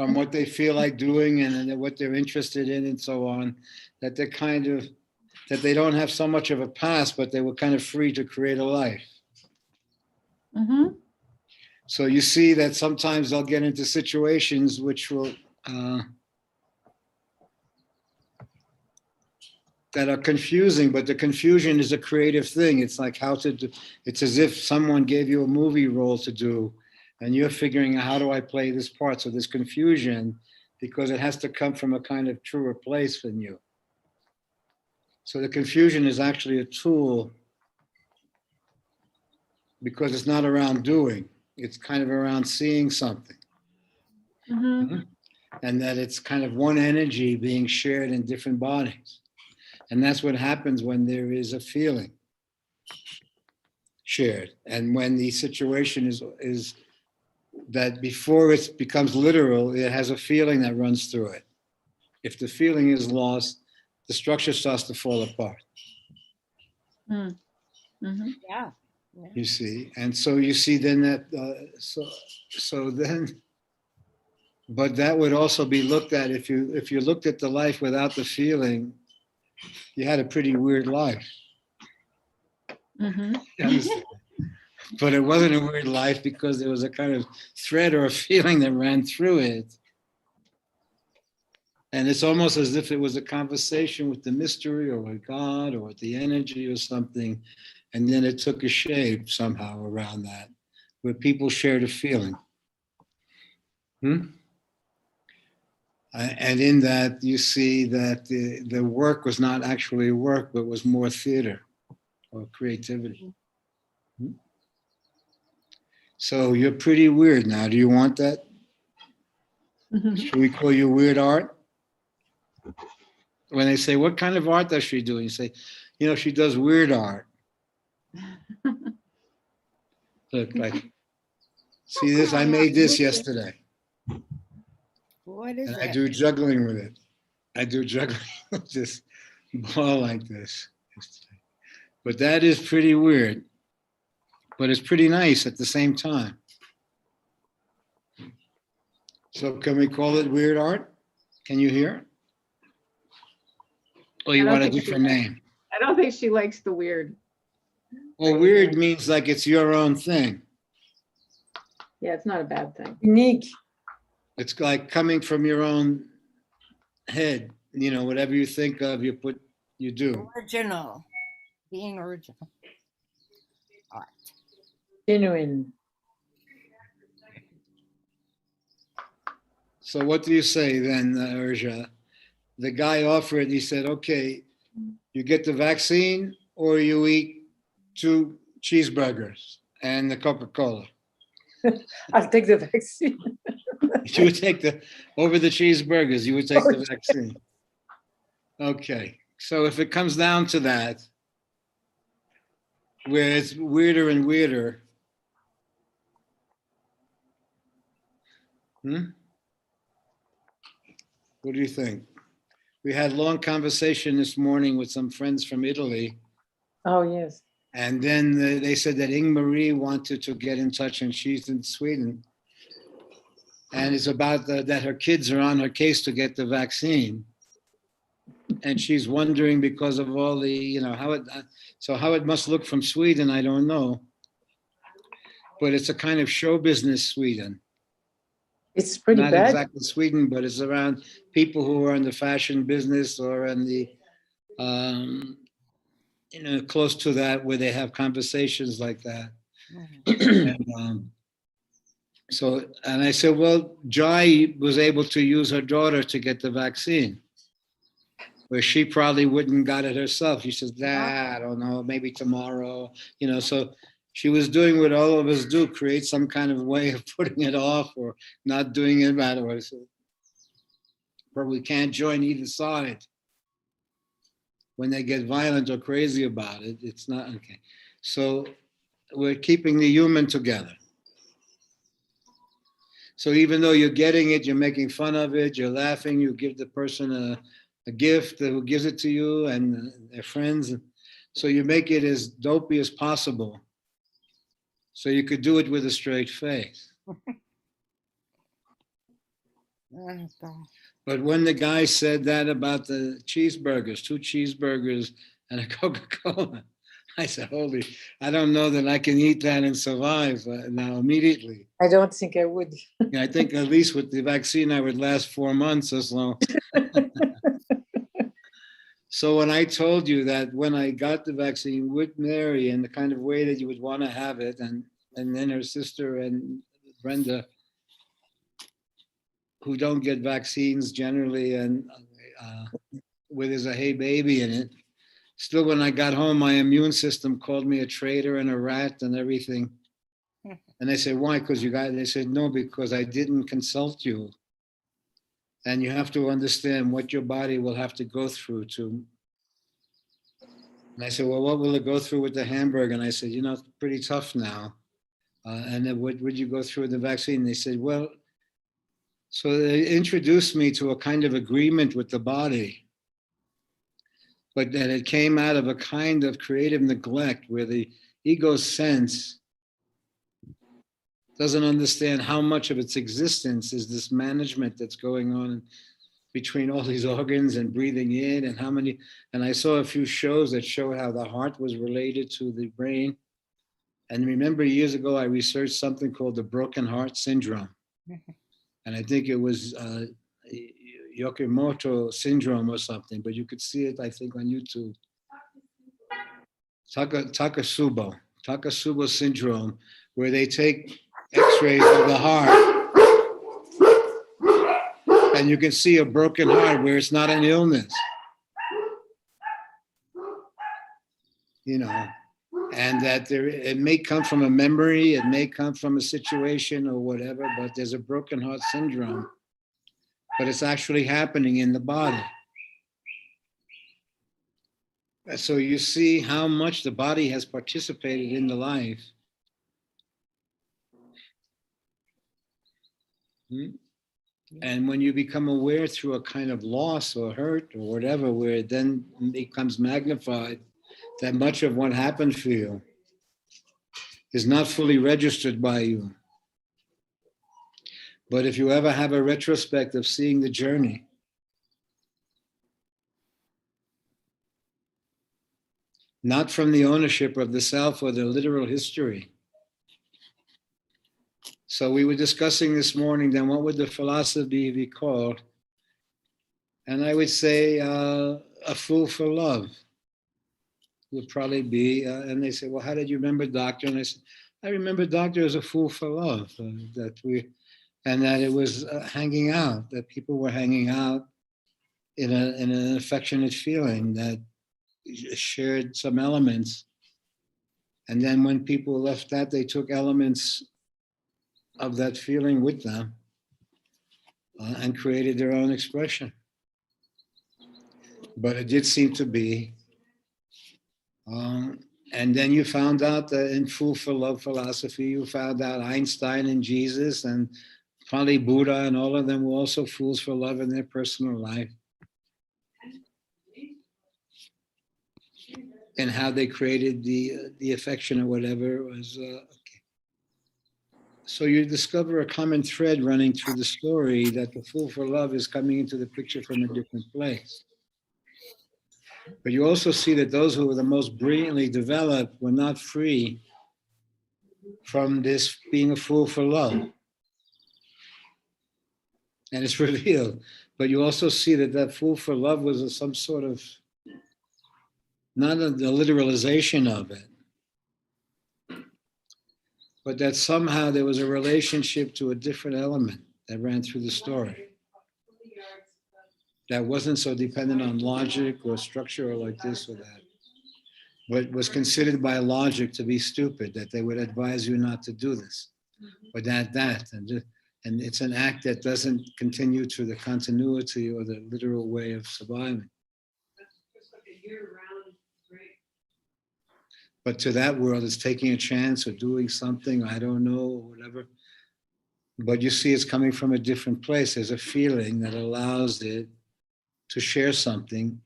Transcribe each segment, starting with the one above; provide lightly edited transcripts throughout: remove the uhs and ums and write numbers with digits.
from what they feel like doing and what they're interested in and so on, that they're kind of, that they don't have so much of a past, but they were kind of free to create a life. Mm-hmm. So you see that sometimes they'll get into situations which will, that are confusing, but the confusion is a creative thing. It's like how to do, it's as if someone gave you a movie role to do and you're figuring out how do I play this part. So there's confusion because it has to come from a kind of truer place than you. So the confusion is actually a tool because it's not around doing, it's kind of around seeing something. Mm-hmm. And that it's kind of one energy being shared in different bodies. And that's what happens when there is a feeling shared. And when the situation is that before it becomes literal, it has a feeling that runs through it. If the feeling is lost, the structure starts to fall apart. Mm-hmm. Yeah. You see, and so you see then that so then, but that would also be looked at if you looked at the life without the feeling, you had a pretty weird life. Mm-hmm. You understand? But it wasn't a weird life because there was a kind of thread or a feeling that ran through it. And it's almost as if it was a conversation with the mystery or with God or with the energy or something. And then it took a shape somehow around that, where people shared a feeling. And in that, you see that the work was not actually work, but was more theater or creativity. So you're pretty weird now. Do you want that? Should we call you weird art? When they say, what kind of art does she do? You say, she does weird art. Look, like, see this? I made this yesterday. What is And it? I do juggling with it. I do juggling with this ball like this. But that is pretty weird. But it's pretty nice at the same time. So can we call it weird art? Can you hear? Or you want a different name? I don't think she likes the weird. Well, weird means like it's your own thing. Yeah, it's not a bad thing. Unique. It's like coming from your own head. Whatever you think of, you do. Original. Being original. Art. Genuine. So what do you say then, Urja? The guy offered, he said, okay, you get the vaccine or you eat 2 cheeseburgers and the Coca-Cola. I'll take the vaccine. You would take over the cheeseburgers, you would take the vaccine. Okay, so if it comes down to that, where it's weirder and weirder, what do you think? We had a long conversation this morning with some friends from Italy. Oh, yes. And then they said that Ingmarie wanted to get in touch, and she's in Sweden. And it's about that her kids are on her case to get the vaccine. And she's wondering because of all the, how it must look from Sweden, I don't know. But it's a kind of show business Sweden. It's pretty Not bad. exactly Sweden, but it's around people who are in the fashion business or in the, close to that where they have conversations like that. And, and I said, well, Jai was able to use her daughter to get the vaccine, where she probably wouldn't got it herself. She says, I don't know, maybe tomorrow, so she was doing what all of us do, create some kind of way of putting it off or not doing it right away. So probably can't join either side. When they get violent or crazy about it, it's not okay. So we're keeping the human together. So even though you're getting it, you're making fun of it, you're laughing, you give the person a gift who gives it to you and their friends. So you make it as dopey as possible. So you could do it with a straight face. Oh, God. But when the guy said that about the cheeseburgers, 2 cheeseburgers and a Coca-Cola, I said, holy, I don't know that I can eat that and survive now immediately. I don't think I would. Yeah, I think at least with the vaccine, I would last 4 months or so. So when I told you that when I got the vaccine with Mary in the kind of way that you would want to have it, and then her sister and Brenda, who don't get vaccines generally, and where there's a hey baby in it, still when I got home, my immune system called me a traitor and a rat and everything. And they said, why? Because you got it. They said, no, because I didn't consult you. And you have to understand what your body will have to go through to. And I said, well, what will it go through with the hamburger? And I said, you know, it's pretty tough now. And then what would you go through with the vaccine? And they said, well, so they introduced me to a kind of agreement with the body, but that it came out of a kind of creative neglect where the ego sense doesn't understand how much of its existence is this management that's going on between all these organs and breathing in and how many. And I saw a few shows that show how the heart was related to the brain. And remember years ago, I researched something called the broken heart syndrome. And I think it was Yokomoto syndrome or something, but you could see it, I think, on YouTube. Takasubo syndrome, where they take x-rays of the heart and you can see a broken heart where it's not an illness, you know, and that it may come from a memory, it may come from a situation or whatever, but there's a broken heart syndrome, but it's actually happening in the body. So you see how much the body has participated in the life. And when you become aware through a kind of loss or hurt or whatever, where it then becomes magnified, that much of what happened for you is not fully registered by you. But if you ever have a retrospect of seeing the journey, not from the ownership of the self or the literal history. So we were discussing this morning, then what would the philosophy be called? And I would say a fool for love would probably be, and they say, well, how did you remember Doctor? And I said, I remember Doctor as a fool for love, and that it was hanging out, that people were hanging out in an affectionate feeling that shared some elements. And then when people left that, they took elements of that feeling with them and created their own expression. But it did seem to be. And then you found out that in Fool for Love philosophy, you found out Einstein and Jesus and probably Buddha and all of them were also fools for love in their personal life. And how they created the affection or whatever was. Okay. So you discover a common thread running through the story that the fool for love is coming into the picture from a different place. But you also see that those who were the most brilliantly developed were not free from this being a fool for love. And it's revealed. But you also see that fool for love was some sort of, not the literalization of it, but that somehow there was a relationship to a different element that ran through the story that wasn't so dependent on logic or structure or like this or that, but was considered by logic to be stupid, that they would advise you not to do this or that. And it's an act that doesn't continue through the continuity or the literal way of surviving. But to that world, it's taking a chance or doing something, I don't know, or whatever. But you see it's coming from a different place. There's a feeling that allows it to share something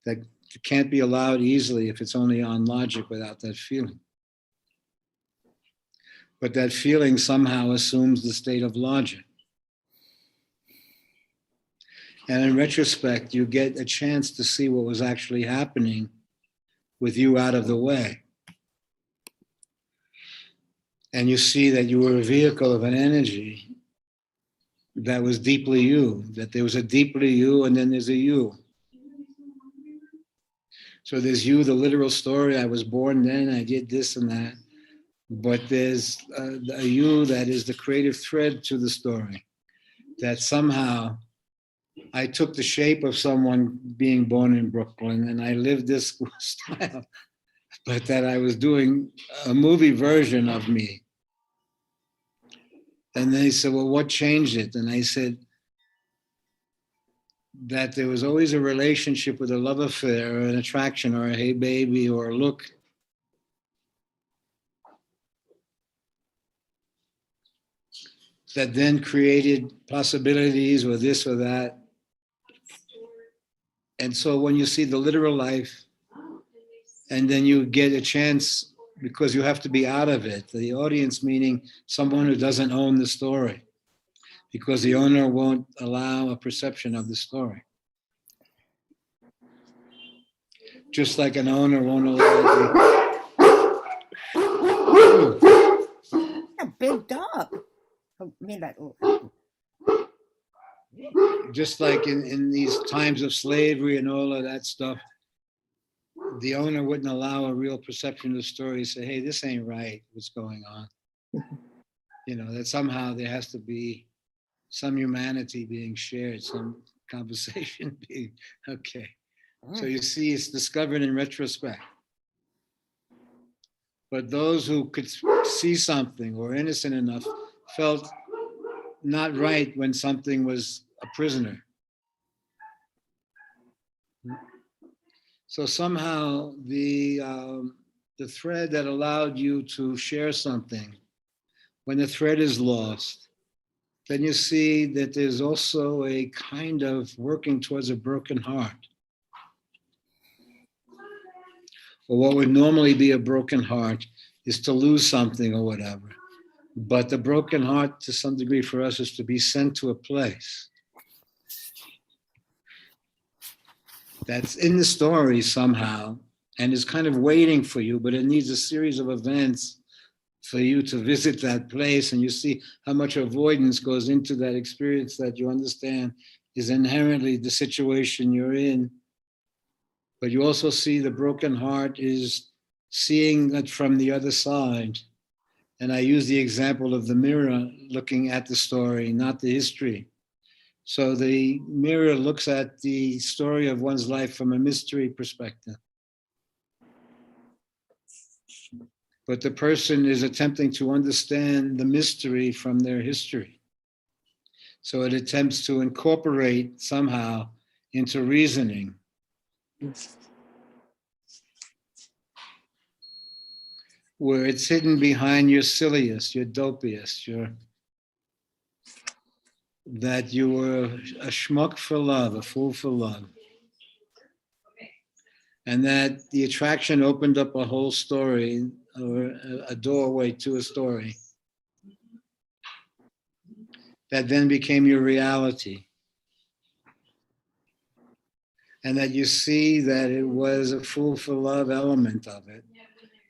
that can't be allowed easily if it's only on logic without that feeling. But that feeling somehow assumes the state of logic. And in retrospect, you get a chance to see what was actually happening with you out of the way. And you see that you were a vehicle of an energy that was deeply you, that there was a deeply you and then there's a you. So there's you, the literal story, I was born then, I did this and that. But there's a you that is the creative thread to the story, that somehow I took the shape of someone being born in Brooklyn and I lived this style, but that I was doing a movie version of me. And they said, well, what changed it? And I said that there was always a relationship with a love affair or an attraction or a hey baby or a look. That then created possibilities or this or that. And so when you see the literal life, and then you get a chance, because you have to be out of it, the audience meaning someone who doesn't own the story, because the owner won't allow a perception of the story. Just like an owner won't allow A big dog. Oh, I mean that. just like in these times of slavery and all of that stuff, the owner wouldn't allow a real perception of the story, say, hey, this ain't right, what's going on? You know, that somehow there has to be some humanity being shared, some conversation being, okay. So you see, it's discovered in retrospect. But those who could see something or innocent enough felt not right when something was a prisoner. So somehow the thread that allowed you to share something, when the thread is lost, then you see that there's also a kind of working towards a broken heart. Or what would normally be a broken heart is to lose something or whatever. But the broken heart, to some degree for us, is to be sent to a place that's in the story somehow and is kind of waiting for you, but it needs a series of events for you to visit that place. And you see how much avoidance goes into that experience that you understand is inherently the situation you're in. But you also see the broken heart is seeing it from the other side. And I use the example of the mirror looking at the story, not the history. So the mirror looks at the story of one's life from a mystery perspective. But the person is attempting to understand the mystery from their history. So it attempts to incorporate somehow into reasoning. Where it's hidden behind your silliest, your dopiest, that you were a schmuck for love, a fool for love. And that the attraction opened up a whole story or a doorway to a story that then became your reality. And that you see that it was a fool for love element of it.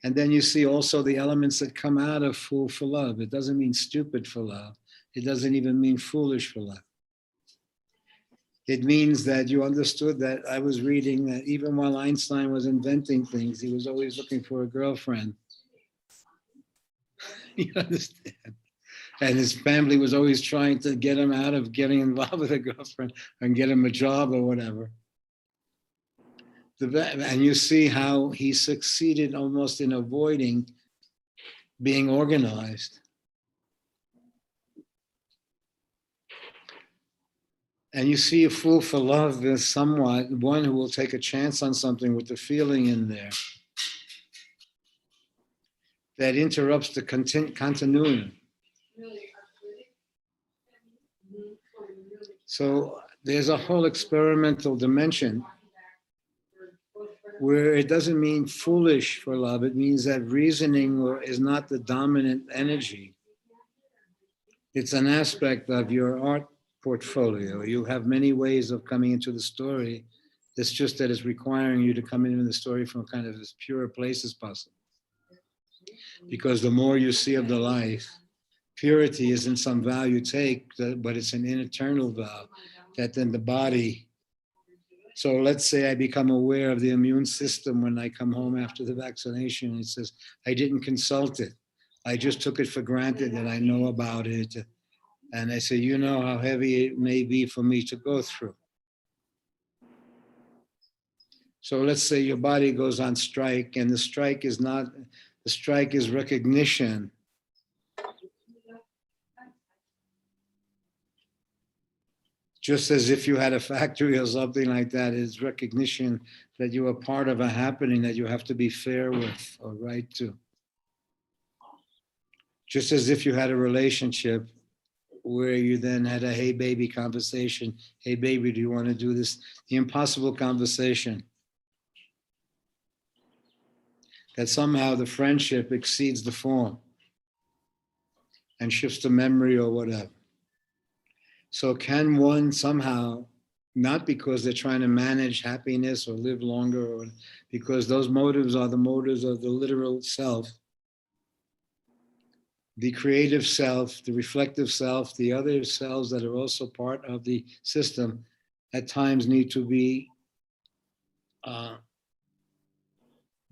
And then you see also the elements that come out of fool for love. It doesn't mean stupid for love. It doesn't even mean foolish for love. It means that you understood that I was reading that even while Einstein was inventing things, he was always looking for a girlfriend. You understand? And his family was always trying to get him out of getting involved with a girlfriend and get him a job or whatever. And you see how he succeeded almost in avoiding being organized. And you see a fool for love as somewhat one who will take a chance on something with the feeling in there that interrupts the continuity. So there's a whole experimental dimension where it doesn't mean foolish for love. It means that reasoning is not the dominant energy. It's an aspect of your art portfolio. You have many ways of coming into the story. It's just that it's requiring you to come into the story from kind of as pure a place as possible. Because the more you see of the life, purity isn't some vow you take, but it's an internal vow that then the body. So let's say I become aware of the immune system when I come home after the vaccination. It says, I didn't consult it. I just took it for granted that I know about it. And I say, you know how heavy it may be for me to go through. So let's say your body goes on strike, and the strike is recognition. Just as if you had a factory or something like that, it's recognition that you are part of a happening that you have to be fair with or right to. Just as if you had a relationship where you then had a hey baby conversation. Hey baby, do you want to do this? The impossible conversation. That somehow the friendship exceeds the form and shifts to memory or whatever. So can one somehow, not because they're trying to manage happiness or live longer, or because those motives are the motives of the literal self, the creative self, the reflective self, the other selves that are also part of the system, at times need to be,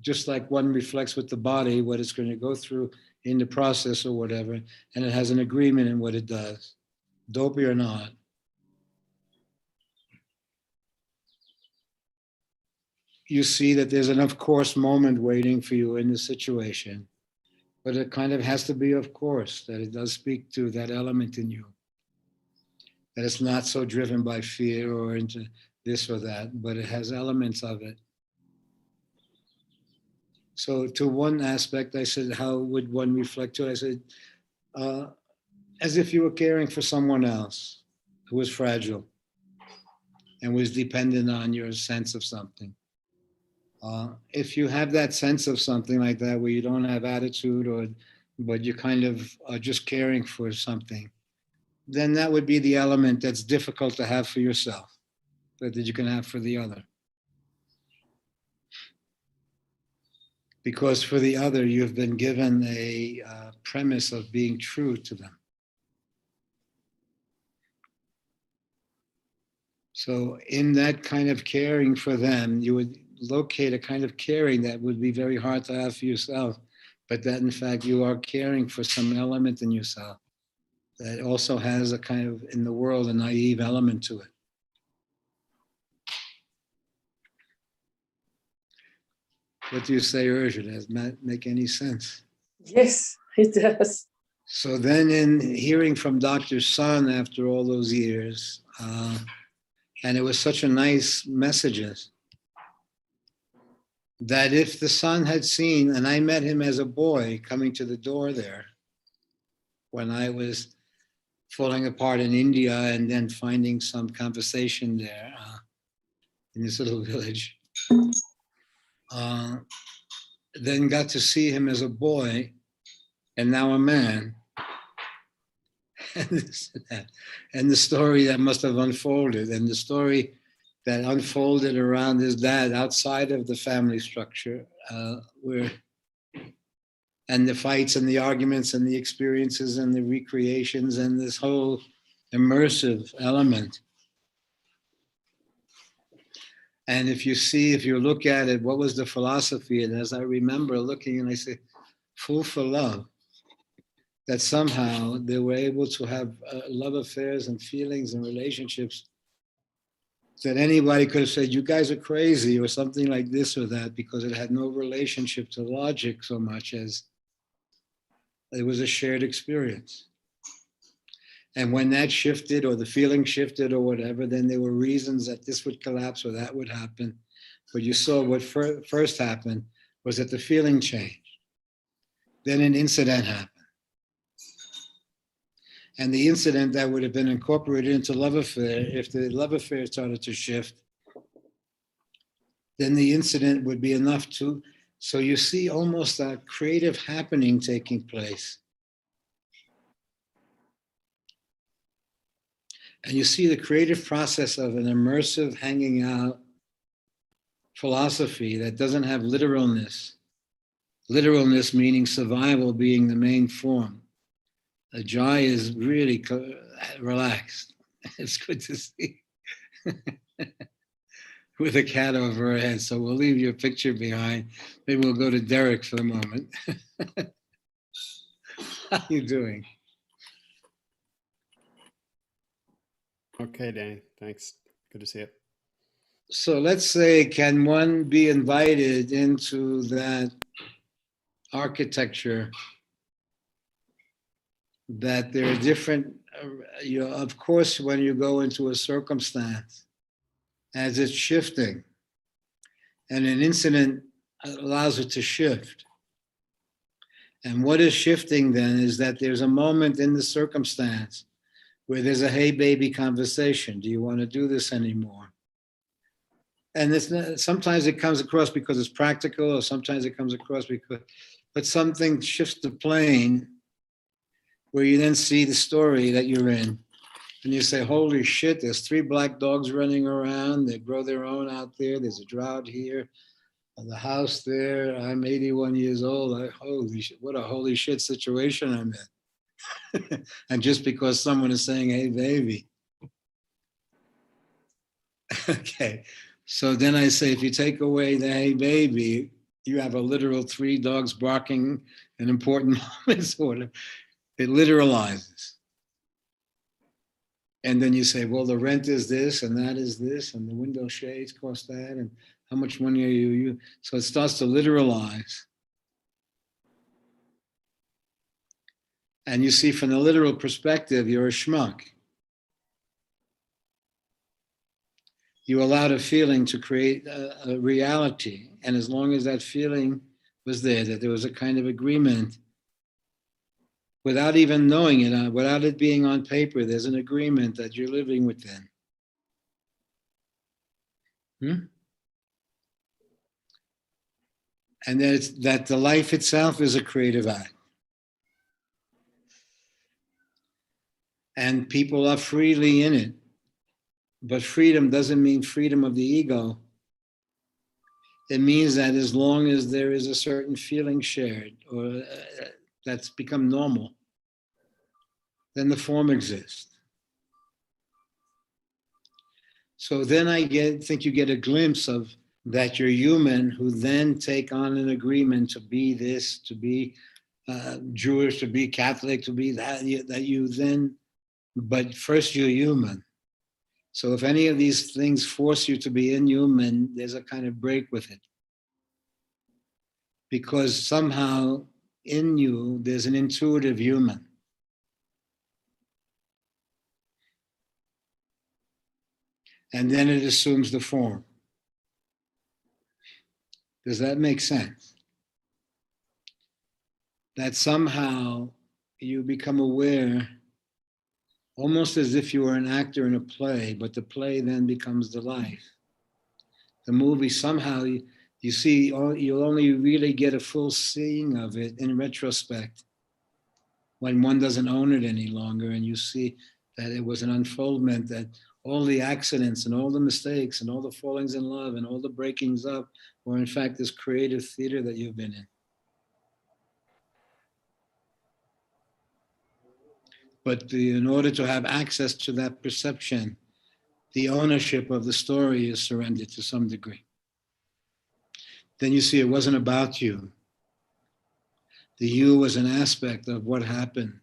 just like one reflects with the body, what it's going to go through in the process or whatever, and it has an agreement in what it does, dopey or not. You see that there's an of course moment waiting for you in the situation, but it kind of has to be of course, that it does speak to that element in you, that it's not so driven by fear or into this or that, but it has elements of it. So to one aspect, I said, how would one reflect to it? I said, as if you were caring for someone else who was fragile and was dependent on your sense of something. If you have that sense of something like that, where you don't have attitude, but you kind of are just caring for something, then that would be the element that's difficult to have for yourself, but that you can have for the other. Because for the other, you've been given a premise of being true to them. So in that kind of caring for them, you would locate a kind of caring that would be very hard to have for yourself, but that in fact you are caring for some element in yourself that also has a kind of, in the world, a naive element to it. What do you say, Urja? Does that make any sense? Yes, it does. So then in hearing from Dr. Sun after all those years, and it was such a nice messages, that if the son had seen, and I met him as a boy coming to the door there, when I was falling apart in India and then finding some conversation there in this little village, then got to see him as a boy and now a man. And this and that. And the story that must have unfolded, and the story that unfolded around his dad outside of the family structure, and the fights and the arguments and the experiences and the recreations and this whole immersive element. And if you look at it, what was the philosophy? And as I remember looking, and I say, fool for love. That somehow they were able to have love affairs and feelings and relationships that anybody could have said, you guys are crazy or something like this or that, because it had no relationship to logic so much as it was a shared experience. And when that shifted or the feeling shifted or whatever, then there were reasons that this would collapse or that would happen. But you saw what first happened was that the feeling changed. Then an incident happened. And the incident that would have been incorporated into love affair, if the love affair started to shift, then the incident would be enough to, so you see almost a creative happening taking place. And you see the creative process of an immersive hanging out philosophy that doesn't have literalness. Literalness meaning survival being the main form. Jai is really relaxed. It's good to see. With a cat over her head. So we'll leave your picture behind. Maybe we'll go to Derek for the moment. How are you doing? Okay, Danny. Thanks. Good to see you. So let's say, can one be invited into that architecture that there are different, of course, when you go into a circumstance, as it's shifting, and an incident allows it to shift. And what is shifting then is that there's a moment in the circumstance where there's a hey baby conversation. Do you want to do this anymore? And it's not, sometimes it comes across because it's practical, or sometimes it comes across because, but something shifts the plane where you then see the story that you're in. And you say, holy shit, there's 3 black dogs running around. They grow their own out there. There's a drought here. The house there, I'm 81 years old. Holy shit, what a holy shit situation I'm in. And just because someone is saying, hey, baby. Okay. So then I say, if you take away the hey, baby, you have a literal 3 dogs barking in important moments. Sort of. It literalizes. And then you say, well, the rent is this, and that is this, and the window shades cost that, and how much money are you? So it starts to literalize. And you see, from the literal perspective, you're a schmuck. You allowed a feeling to create a reality. And as long as that feeling was there, that there was a kind of agreement, without even knowing it, without it being on paper, there's an agreement that you're living within. And that the life itself is a creative act. And people are freely in it. But freedom doesn't mean freedom of the ego. It means that as long as there is a certain feeling shared, or that's become normal, then the form exists. So then think you get a glimpse of that you're human, who then take on an agreement to be this, to be Jewish, to be Catholic, to be that you then, but first you're human. So if any of these things force you to be inhuman, there's a kind of break with it. Because somehow in you, there's an intuitive human. And then it assumes the form. Does that make sense? That somehow you become aware, almost as if you were an actor in a play, but the play then becomes the life. The movie, somehow you see, you'll only really get a full seeing of it in retrospect, when one doesn't own it any longer, and you see that it was an unfoldment, that all the accidents and all the mistakes and all the fallings in love and all the breakings up were in fact this creative theater that you've been in. But in order to have access to that perception, the ownership of the story is surrendered to some degree. Then you see it wasn't about you. The you was an aspect of what happened.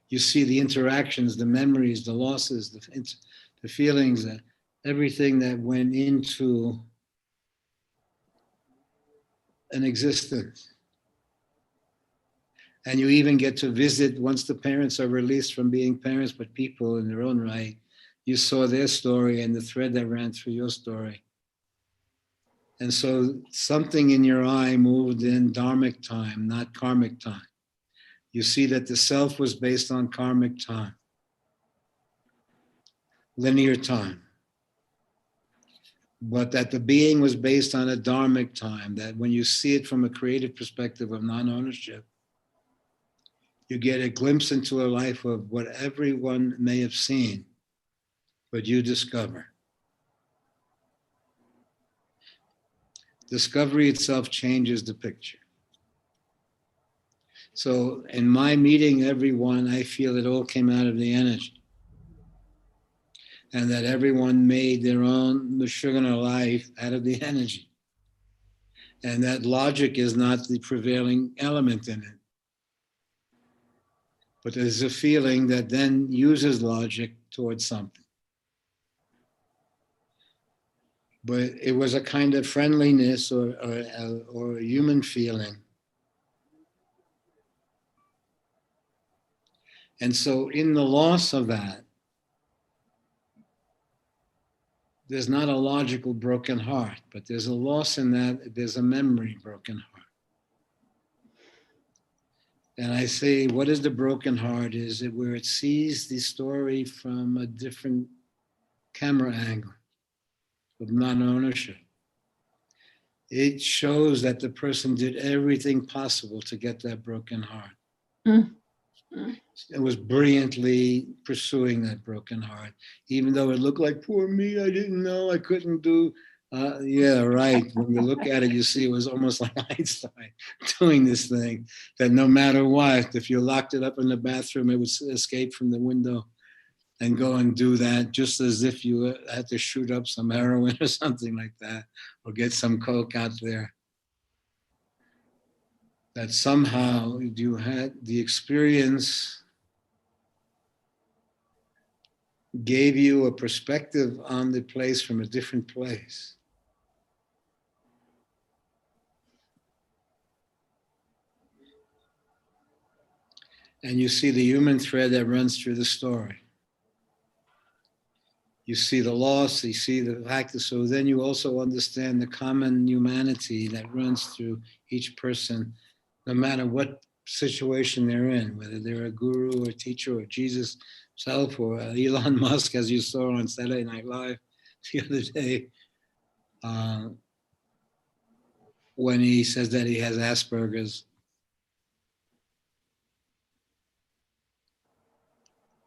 You see the interactions, the memories, the losses, the feelings, everything that went into an existence. And you even get to visit, once the parents are released from being parents, but people in their own right, you saw their story and the thread that ran through your story. And so something in your eye moved in dharmic time, not karmic time. You see that the self was based on karmic time, linear time. But that the being was based on a dharmic time, that when you see it from a creative perspective of non-ownership, You get a glimpse into a life of what everyone may have seen, but you discover. Discovery itself changes the picture. So in my meeting everyone, I feel it all came out of the energy. And that everyone made their own Meshuggah life out of the energy. And that logic is not the prevailing element in it. But there's a feeling that then uses logic towards something. But it was a kind of friendliness or a human feeling. And so in the loss of that, there's not a logical broken heart, but there's a loss in that, there's a memory broken heart. And I say, what is the broken heart? Is it where it sees the story from a different camera angle of non-ownership. It shows that the person did everything possible to get that broken heart. It was brilliantly pursuing that broken heart, even though it looked like, poor me, I didn't know, I couldn't do. Yeah, right. When you look at it, you see it was almost like Einstein doing this thing, that no matter what, if you locked it up in the bathroom, it would escape from the window and go and do that, just as if you had to shoot up some heroin or something like that, or get some coke out there. That somehow you had the experience gave you a perspective on the place from a different place. And you see the human thread that runs through the story. You see the loss, you see the fact that, so then you also understand the common humanity that runs through each person, no matter what situation they're in, whether they're a guru or a teacher or Jesus himself or Elon Musk, as you saw on Saturday Night Live the other day, when he says that he has Asperger's.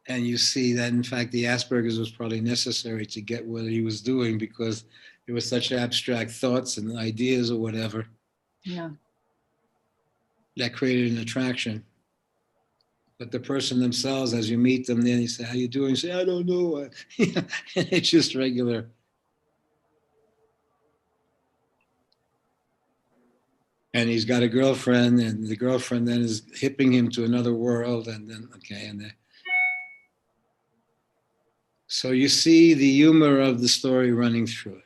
And you see that, in fact, the Asperger's was probably necessary to get what he was doing, because it was such abstract thoughts and ideas or whatever. Yeah. That created an attraction. But the person themselves, as you meet them, then you say, how you doing? You say, I don't know. It's just regular. And he's got a girlfriend, and the girlfriend then is hipping him to another world. And then, okay, and then. So you see the humor of the story running through it.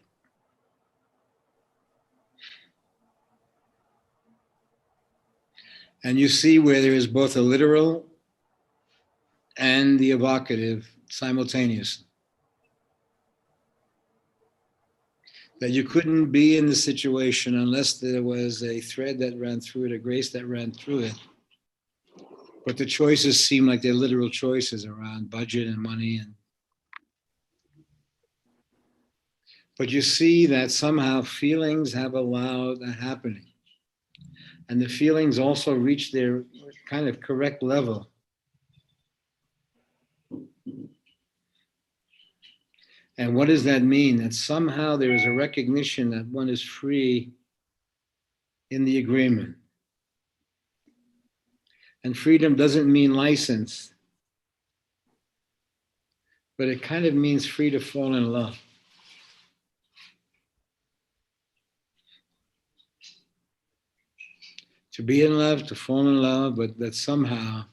And you see where there is both a literal and the evocative simultaneously. That you couldn't be in the situation unless there was a thread that ran through it, a grace that ran through it. But the choices seem like they're literal choices around budget and money. But you see that somehow feelings have allowed a happening. And the feelings also reach their kind of correct level. And what does that mean? That somehow there is a recognition that one is free in the agreement. And freedom doesn't mean license, but it kind of means free to fall in love. To be in love, to fall in love, but that somehow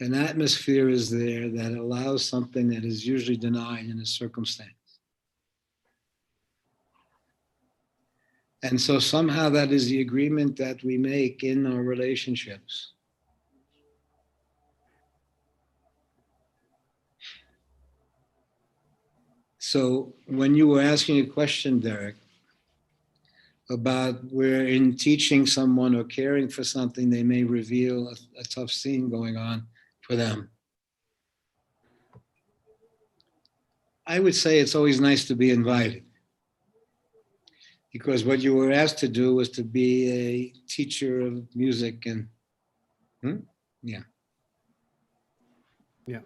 an atmosphere is there that allows something that is usually denied in a circumstance. And so somehow that is the agreement that we make in our relationships. So when you were asking a question, Derek, about where in teaching someone or caring for something, they may reveal a tough scene going on for them. I would say it's always nice to be invited, because what you were asked to do was to be a teacher of music and Yeah. Yeah.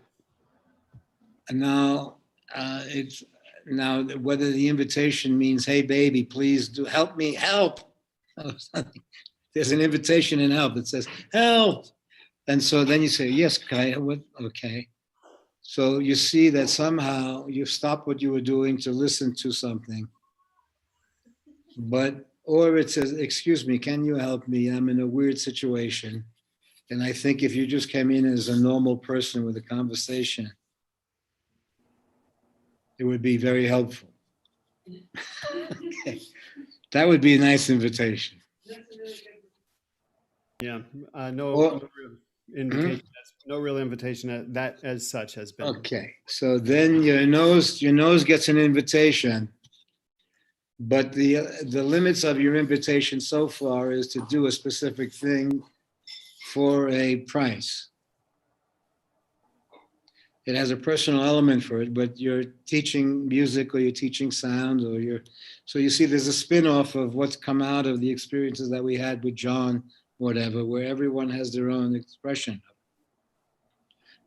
And now it's now whether the invitation means, "Hey, baby, please do help me, help." There's an invitation in help that says, "Help," and so then you say, "Yes, Kaya, what?" Okay. So you see that somehow you stopped what you were doing to listen to something, but or it says, "Excuse me, can you help me? I'm in a weird situation." And I think if you just came in as a normal person with a conversation, it would be very helpful. Okay. That would be a nice invitation. Yeah. No, Or, no real invitation. No real invitation that as such has been. okay, so then your nose gets an invitation, but the limits of your invitation so far is to do a specific thing for a price. It has a personal element for it, but you're teaching music or you're teaching sound or so you see there's a spin-off of what's come out of the experiences that we had with John, whatever, where everyone has their own expression.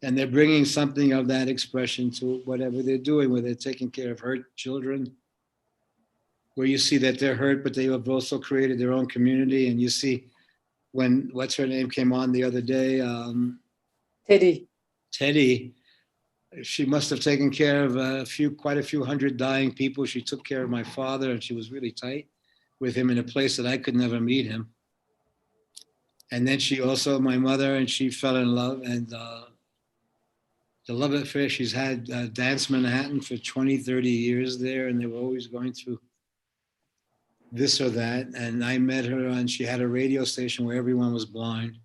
And they're bringing something of that expression to whatever they're doing, where they're taking care of hurt children, where you see that they're hurt, but they have also created their own community. And you see when, what's her name came on the other day, Teddy. Teddy, she must have taken care of quite a few hundred dying people. She took care of my father, and she was really tight with him in a place that I could never meet him. And then she also, my mother, and she fell in love, and the love affair she's had, Dance Manhattan for 20, 30 years there, and they were always going through this or that. And I met her, and she had a radio station where everyone was blind.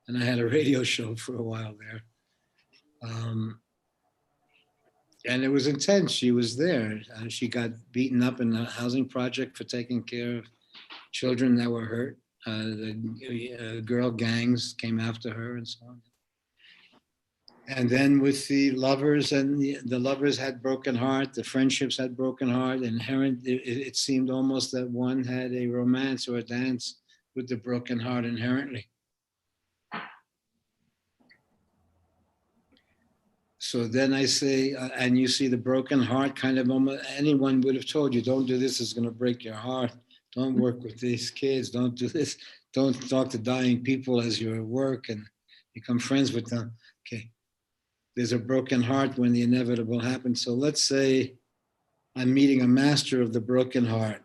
And I had a radio show for a while there. And it was intense. She was there. She got beaten up in a housing project for taking care of children that were hurt. The girl gangs came after her and so on. And then with the lovers, and the lovers had broken heart, the friendships had broken heart. Inherent, it seemed almost that one had a romance or a dance with the broken heart inherently. So then I say, and you see the broken heart kind of almost, anyone would have told you, don't do this, it's going to break your heart. Don't work with these kids. Don't do this. Don't talk to dying people as your work and become friends with them. Okay. There's a broken heart when the inevitable happens. So let's say I'm meeting a master of the broken heart.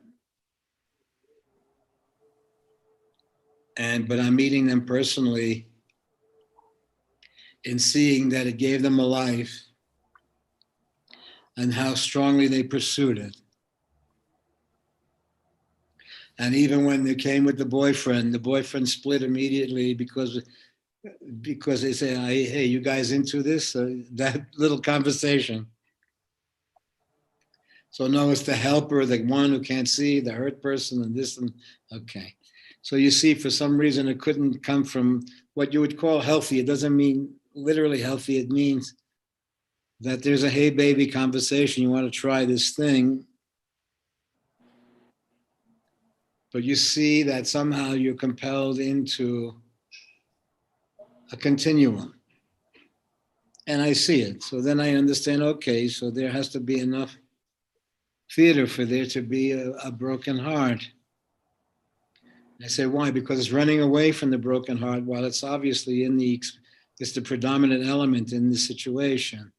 But I'm meeting them personally in seeing that it gave them a life and how strongly they pursued it. And even when they came with the boyfriend split immediately because they say, hey, you guys into this? That little conversation. So no, it's the helper, the one who can't see, the hurt person, and this, and okay. So you see, for some reason, it couldn't come from what you would call healthy. It doesn't mean literally healthy. It means that there's a hey baby conversation. You want to try this thing. But you see that somehow you're compelled into a continuum. And I see it. So then I understand, okay, so there has to be enough theater for there to be a broken heart. I say, why? Because it's running away from the broken heart while it's obviously it's the predominant element in the situation.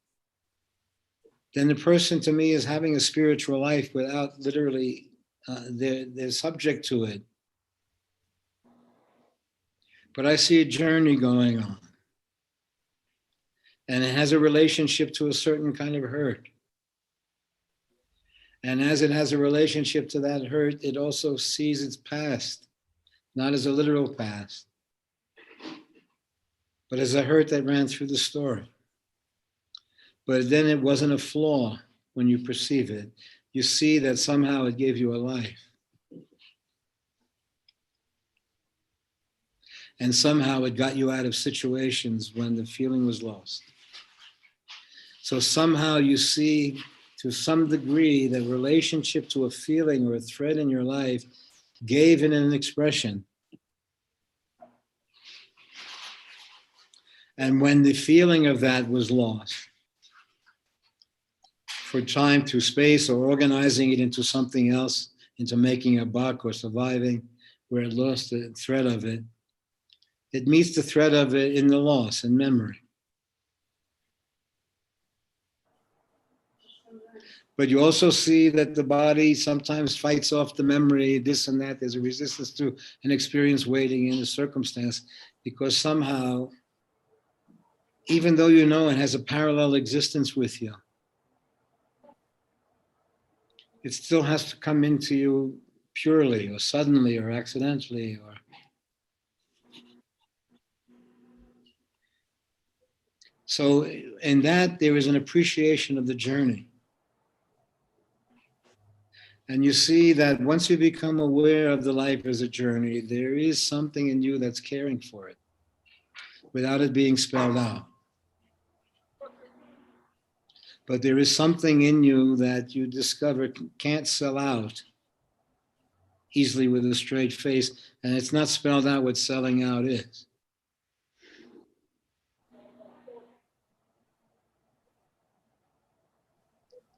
Then the person to me is having a spiritual life without literally, they're subject to it. But I see a journey going on. And it has a relationship to a certain kind of hurt. And as it has a relationship to that hurt, it also sees its past, not as a literal past, but as a hurt that ran through the story. But then it wasn't a flaw when you perceive it. You see that somehow it gave you a life. And somehow it got you out of situations when the feeling was lost. So somehow you see, to some degree, the relationship to a feeling or a thread in your life gave it an expression. And when the feeling of that was lost, for time through space or organizing it into something else, into making a buck or surviving, where it lost the thread of it, it meets the thread of it in the loss, in memory. But you also see that the body sometimes fights off the memory, this and that. There's a resistance to an experience waiting in a circumstance, because somehow, even though you know it has a parallel existence with you, it still has to come into you purely or suddenly or accidentally or so in that there is an appreciation of the journey. And you see that once you become aware of the life as a journey, there is something in you that's caring for it without it being spelled out. But there is something in you that you discover can't sell out easily with a straight face, and it's not spelled out what selling out is.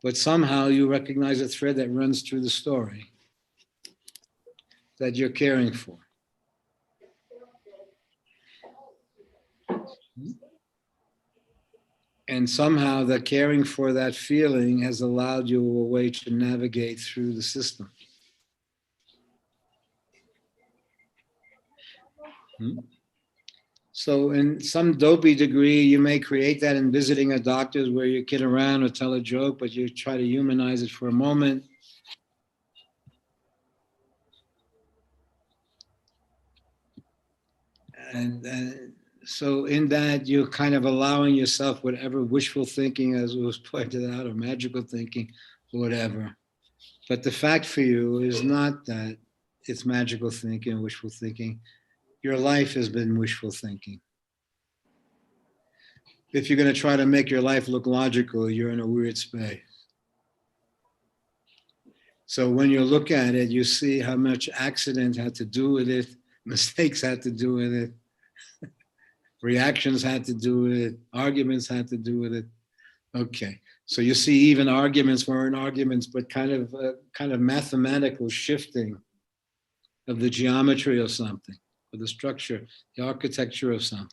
But somehow you recognize a thread that runs through the story that you're caring for. And somehow the caring for that feeling has allowed you a way to navigate through the system. So in some dopey degree, you may create that in visiting a doctor's where you kid around or tell a joke, but you try to humanize it for a moment. And so in that, you're kind of allowing yourself whatever wishful thinking, as was pointed out, or magical thinking, or whatever. But the fact for you is not that it's magical thinking or wishful thinking. Your life has been wishful thinking. If you're going to try to make your life look logical, you're in a weird space. So when you look at it, you see how much accident had to do with it, mistakes had to do with it, reactions had to do with it, arguments had to do with it. Okay, so you see even arguments weren't arguments, but kind of mathematical shifting of the geometry of something, or the structure, the architecture of something.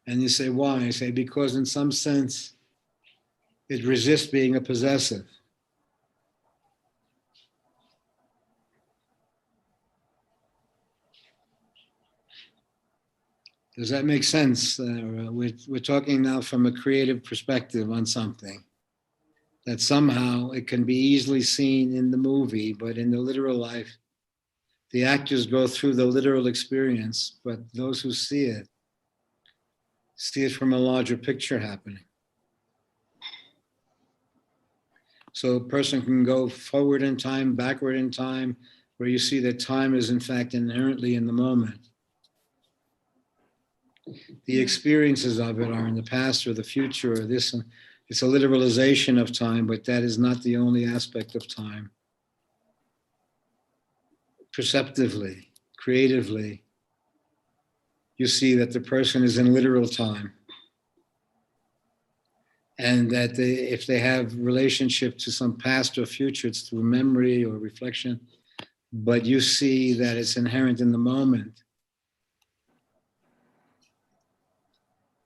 And you say, why? I say, because in some sense, it resists being a possessive. Does that make sense? We're talking now from a creative perspective on something that somehow it can be easily seen in the movie, but in the literal life, the actors go through the literal experience, but those who see it from a larger picture happening. So a person can go forward in time, backward in time, where you see that time is in fact inherently in the moment. The experiences of it are in the past or the future or this. It's a literalization of time, but that is not the only aspect of time. Perceptively, creatively, you see that the person is in literal time. And that if they have relationship to some past or future, it's through memory or reflection, but you see that it's inherent in the moment.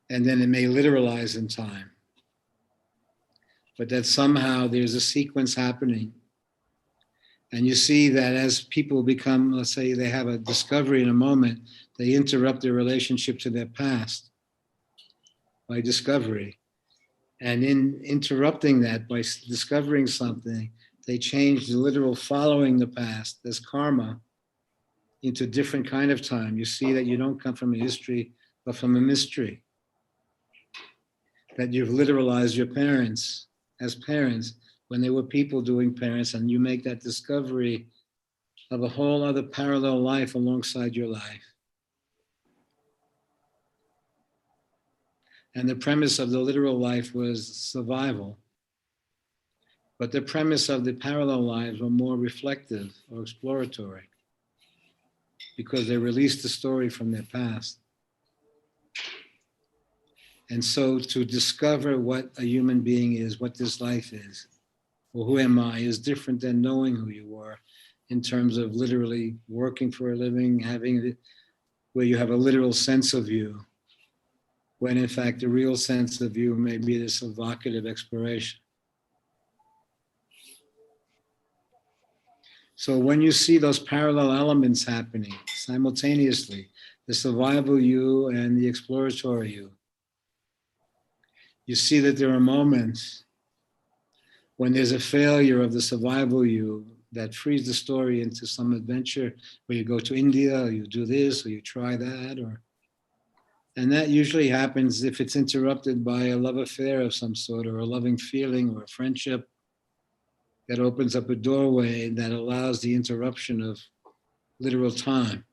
And then it may literalize in time. But that somehow there's a sequence happening. And you see that as people become, let's say they have a discovery in a moment, they interrupt their relationship to their past by discovery. And in interrupting that by discovering something, they change the literal following the past as karma into a different kind of time. You see that you don't come from a history, but from a mystery. That you've literalized your parents as parents when they were people doing parents, and you make that discovery of a whole other parallel life alongside your life. And the premise of the literal life was survival. But the premise of the parallel lives were more reflective or exploratory. because they released the story from their past. And so to discover what a human being is, what this life is, or who am I, is different than knowing who you are in terms of literally working for a living, having where you have a literal sense of you, when in fact the real sense of you may be this evocative exploration. So when you see those parallel elements happening simultaneously, the survival you and the exploratory you see that there are moments when there's a failure of the survival you that frees the story into some adventure where you go to India, or you do this, or you try that, and that usually happens if it's interrupted by a love affair of some sort, or a loving feeling, or a friendship that opens up a doorway that allows the interruption of literal time.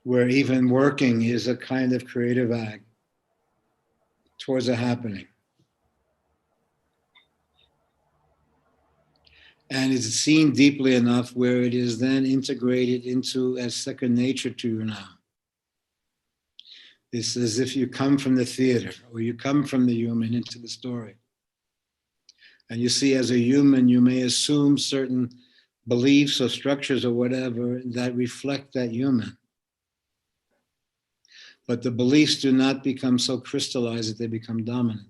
Where even working is a kind of creative act towards a happening. And it's seen deeply enough where it is then integrated into as second nature to you now. It's as if you come from the theater or you come from the human into the story. And you see, as a human, you may assume certain beliefs or structures or whatever that reflect that human. But the beliefs do not become so crystallized that they become dominant.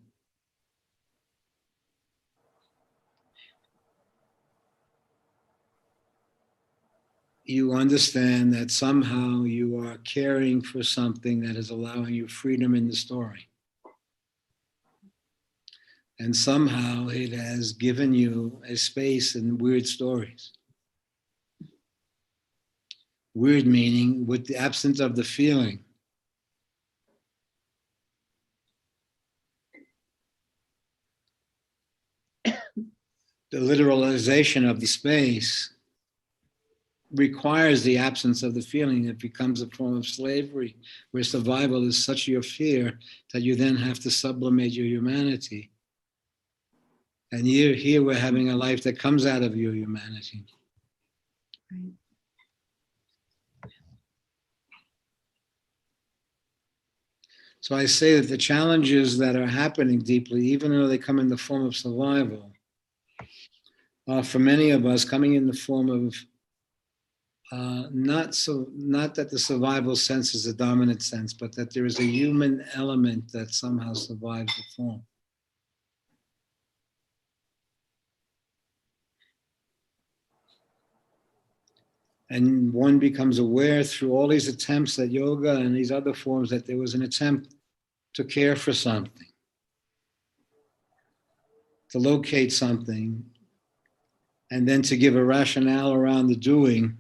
You understand that somehow you are caring for something that is allowing you freedom in the story. And somehow it has given you a space in weird stories. Weird meaning with the absence of the feeling. The literalization of the space requires the absence of the feeling. It becomes a form of slavery where survival is such your fear that you then have to sublimate your humanity. And here we're having a life that comes out of your humanity. Right. So I say that the challenges that are happening deeply, even though they come in the form of survival, are for many of us coming in the form of not that the survival sense is a dominant sense, but that there is a human element that somehow survives the form. And one becomes aware through all these attempts at yoga and these other forms that there was an attempt to care for something, to locate something, and then to give a rationale around the doing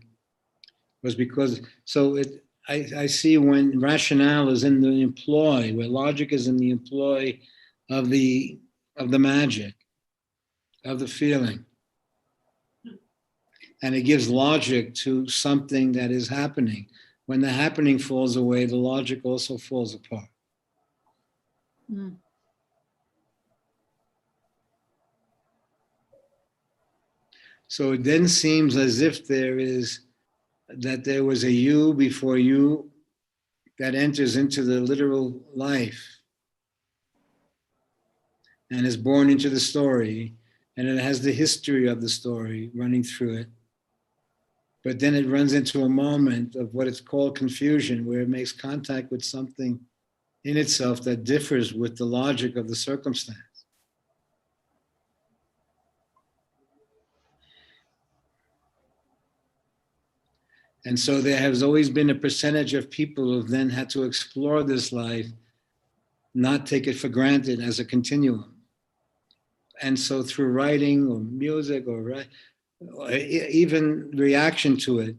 was because, so I see when rationale is in the employ, where logic is in the employ of the magic, of the feeling. And it gives logic to something that is happening. When the happening falls away, the logic also falls apart. Mm. So it then seems as if there was a you before you that enters into the literal life and is born into the story, and it has the history of the story running through it. But then it runs into a moment of what it's called confusion, where it makes contact with something in itself that differs with the logic of the circumstance. And so there has always been a percentage of people who've then had to explore this life, not take it for granted as a continuum. And so through writing or music or even reaction to it,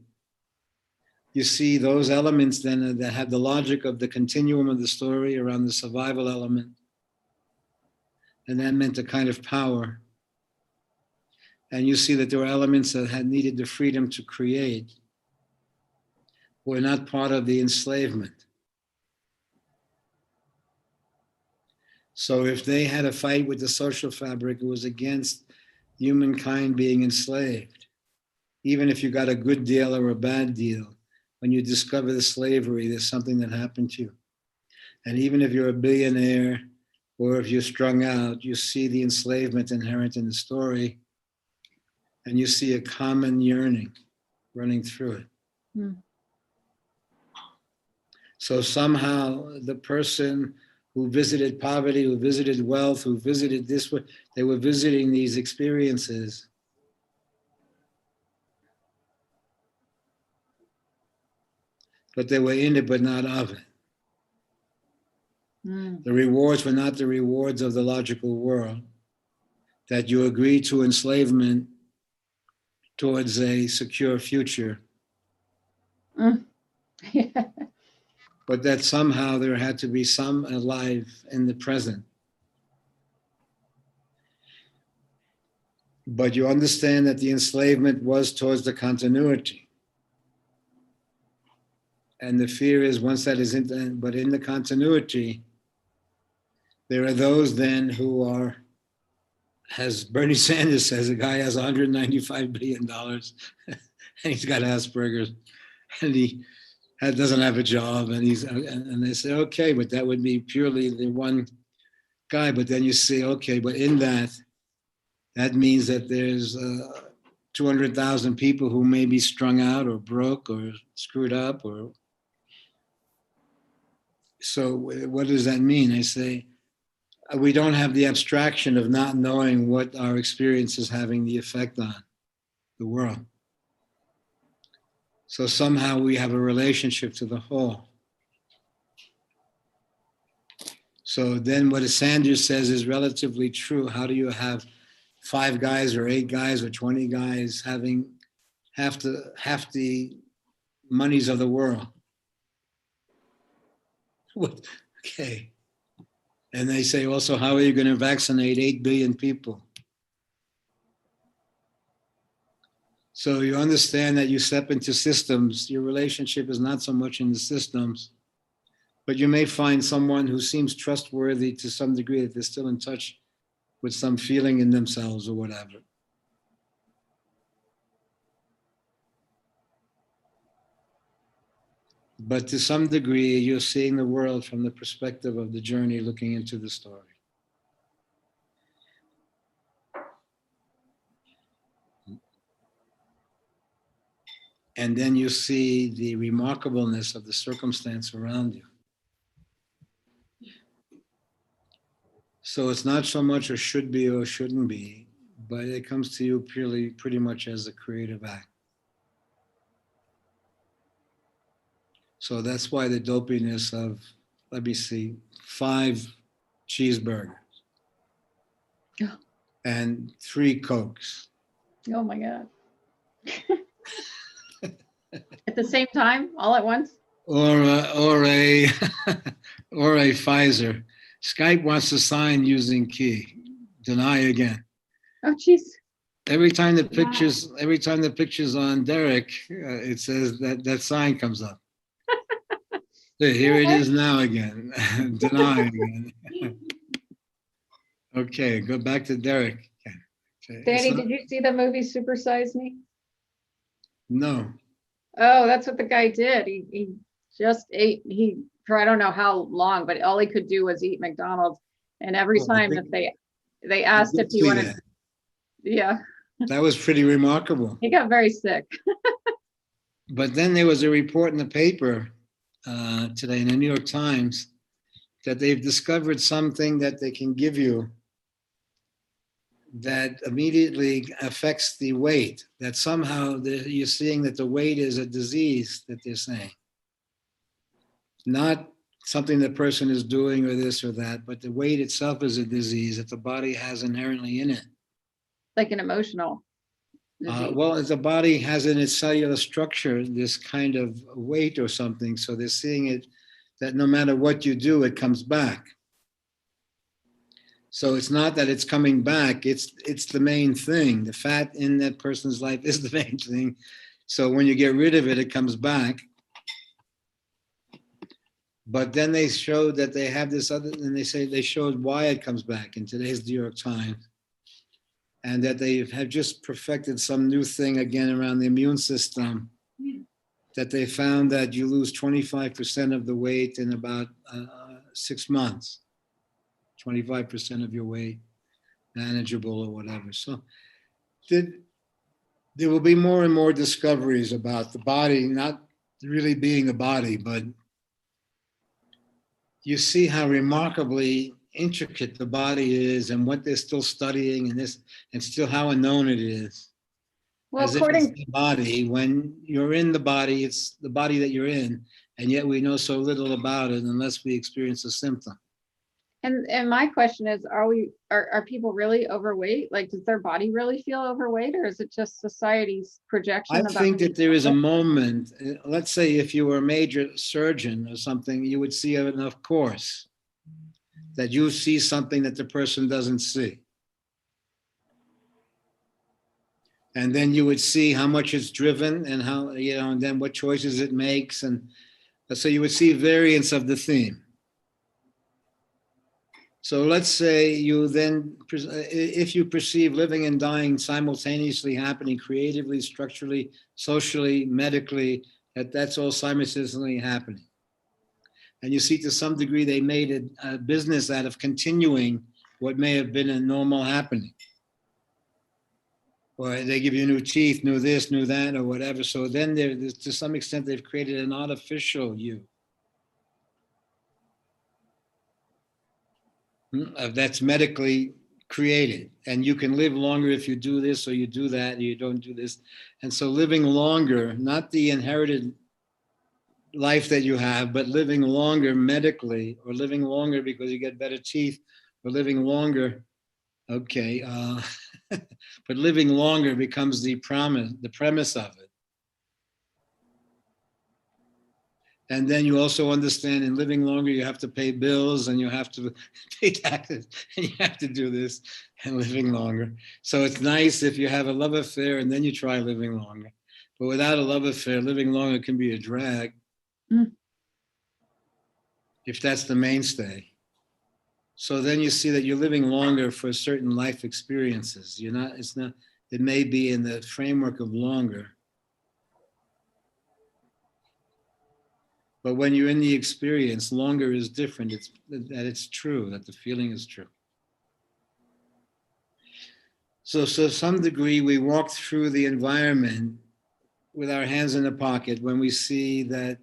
you see those elements then that have the logic of the continuum of the story around the survival element. And that meant a kind of power. And you see that there were elements that had needed the freedom to create, were not part of the enslavement. So if they had a fight with the social fabric, it was against humankind being enslaved. Even if you got a good deal or a bad deal, when you discover the slavery, there's something that happened to you. And even if you're a billionaire or if you're strung out, you see the enslavement inherent in the story, and you see a common yearning running through it. Hmm. So somehow the person who visited poverty, who visited wealth, who visited this, they were visiting these experiences. But they were in it, but not of it. Mm. The rewards were not the rewards of the logical world, that you agree to enslavement towards a secure future, Mm. but that somehow there had to be some alive in the present. But you understand that the enslavement was towards the continuity. And the fear is once that is but in the continuity, there are those then who are, as Bernie Sanders says, a guy has $195 billion and he's got Asperger's and he doesn't have a job and they say, okay, but that would be purely the one guy. But then you say, okay, but in that means that there's 200,000 people who may be strung out or broke or screwed up or. So what does that mean? I say, we don't have the abstraction of not knowing what our experience is having the effect on the world. So somehow we have a relationship to the whole. So then what Sanders says is relatively true. How do you have 5 guys or 8 guys or 20 guys having half the monies of the world? What? Okay. And they say also, how are you going to vaccinate 8 billion people? So you understand that you step into systems. Your relationship is not so much in the systems, but you may find someone who seems trustworthy to some degree, that they're still in touch with some feeling in themselves or whatever. But to some degree, you're seeing the world from the perspective of the journey looking into the story. And then you see the remarkableness of the circumstance around you. So it's not so much a should be or shouldn't be, but it comes to you purely, pretty much as a creative act. So that's why the dopiness of, let me see, 5 cheeseburgers and 3 Cokes. Oh my God. At the same time, all at once? Or a or a Pfizer. Skype wants to sign using key. Deny again. Oh, jeez. Every time the picture's on Derek, it says that sign comes up. Here it is now again. Deny again. Okay, go back to Derek. Okay. Danny, did you see the movie Super Size Me? No. Oh, that's what the guy did. He just ate, for I don't know how long, but all he could do was eat McDonald's. And every time that they asked if he wanted, yeah, That was pretty remarkable. he got very sick. But then there was a report in the paper today in the New York Times that they've discovered something that they can give you that immediately affects the weight, that somehow you're seeing that the weight is a disease that they're saying. Not something the person is doing or this or that, but the weight itself is a disease that the body has inherently in it. Like an emotional disease. Well, the body has in its cellular structure this kind of weight or something, so they're seeing it that no matter what you do, it comes back. So it's not that it's coming back, it's the main thing. The fat in that person's life is the main thing. So when you get rid of it, it comes back. But then they showed that they have this other, and they say they showed why it comes back in today's New York Times, and that they have just perfected some new thing again around the immune system, that they found that you lose 25% of the weight in about 6 months, 25% of your weight, manageable or whatever. So there will be more and more discoveries about the body, not really being a body, but you see how remarkably intricate the body is and what they're still studying and this, and still how unknown it is. Well, As if it's the body. When you're in the body, it's the body that you're in, and yet we know so little about it unless we experience a symptom. and my question is, are people really overweight? Like, does their body really feel overweight, or is it just society's projection? I think that there is a moment, let's say if you were a major surgeon or something, you would see enough course that you see something that the person doesn't see. And then you would see how much it's driven and how, and then what choices it makes. And so you would see variants of the theme. So let's say you then, if you perceive living and dying simultaneously happening creatively, structurally, socially, medically, that's all simultaneously happening. And you see to some degree they made a business out of continuing what may have been a normal happening. Or they give you new teeth, new this, new that, or whatever. So then to some extent they've created an artificial you. That's medically created, and you can live longer if you do this or you do that, or you don't do this. And so living longer, not the inherited life that you have, but living longer medically, or living longer because you get better teeth, or living longer, okay, but living longer becomes the premise of it. And then you also understand in living longer, you have to pay bills and you have to pay taxes and you have to do this and living longer. So it's nice if you have a love affair and then you try living longer. But without a love affair, living longer can be a drag. If that's the mainstay. So then you see that you're living longer for certain life experiences. It may be in the framework of longer. But when you're in the experience, longer is different. It's true, that the feeling is true. So to some degree, we walk through the environment with our hands in the pocket when we see that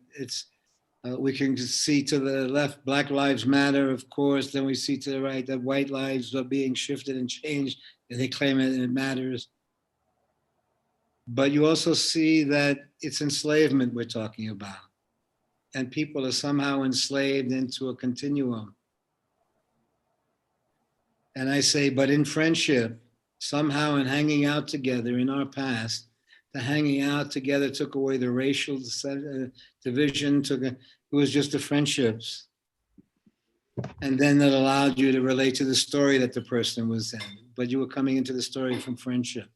we can see to the left, Black Lives Matter, of course. Then we see to the right that white lives are being shifted and changed, and they claim it matters. But you also see that it's enslavement we're talking about. And people are somehow enslaved into a continuum. And I say, but in friendship, somehow in hanging out together in our past, the hanging out together took away the racial division, it was just the friendships. And then that allowed you to relate to the story that the person was in, but you were coming into the story from friendship.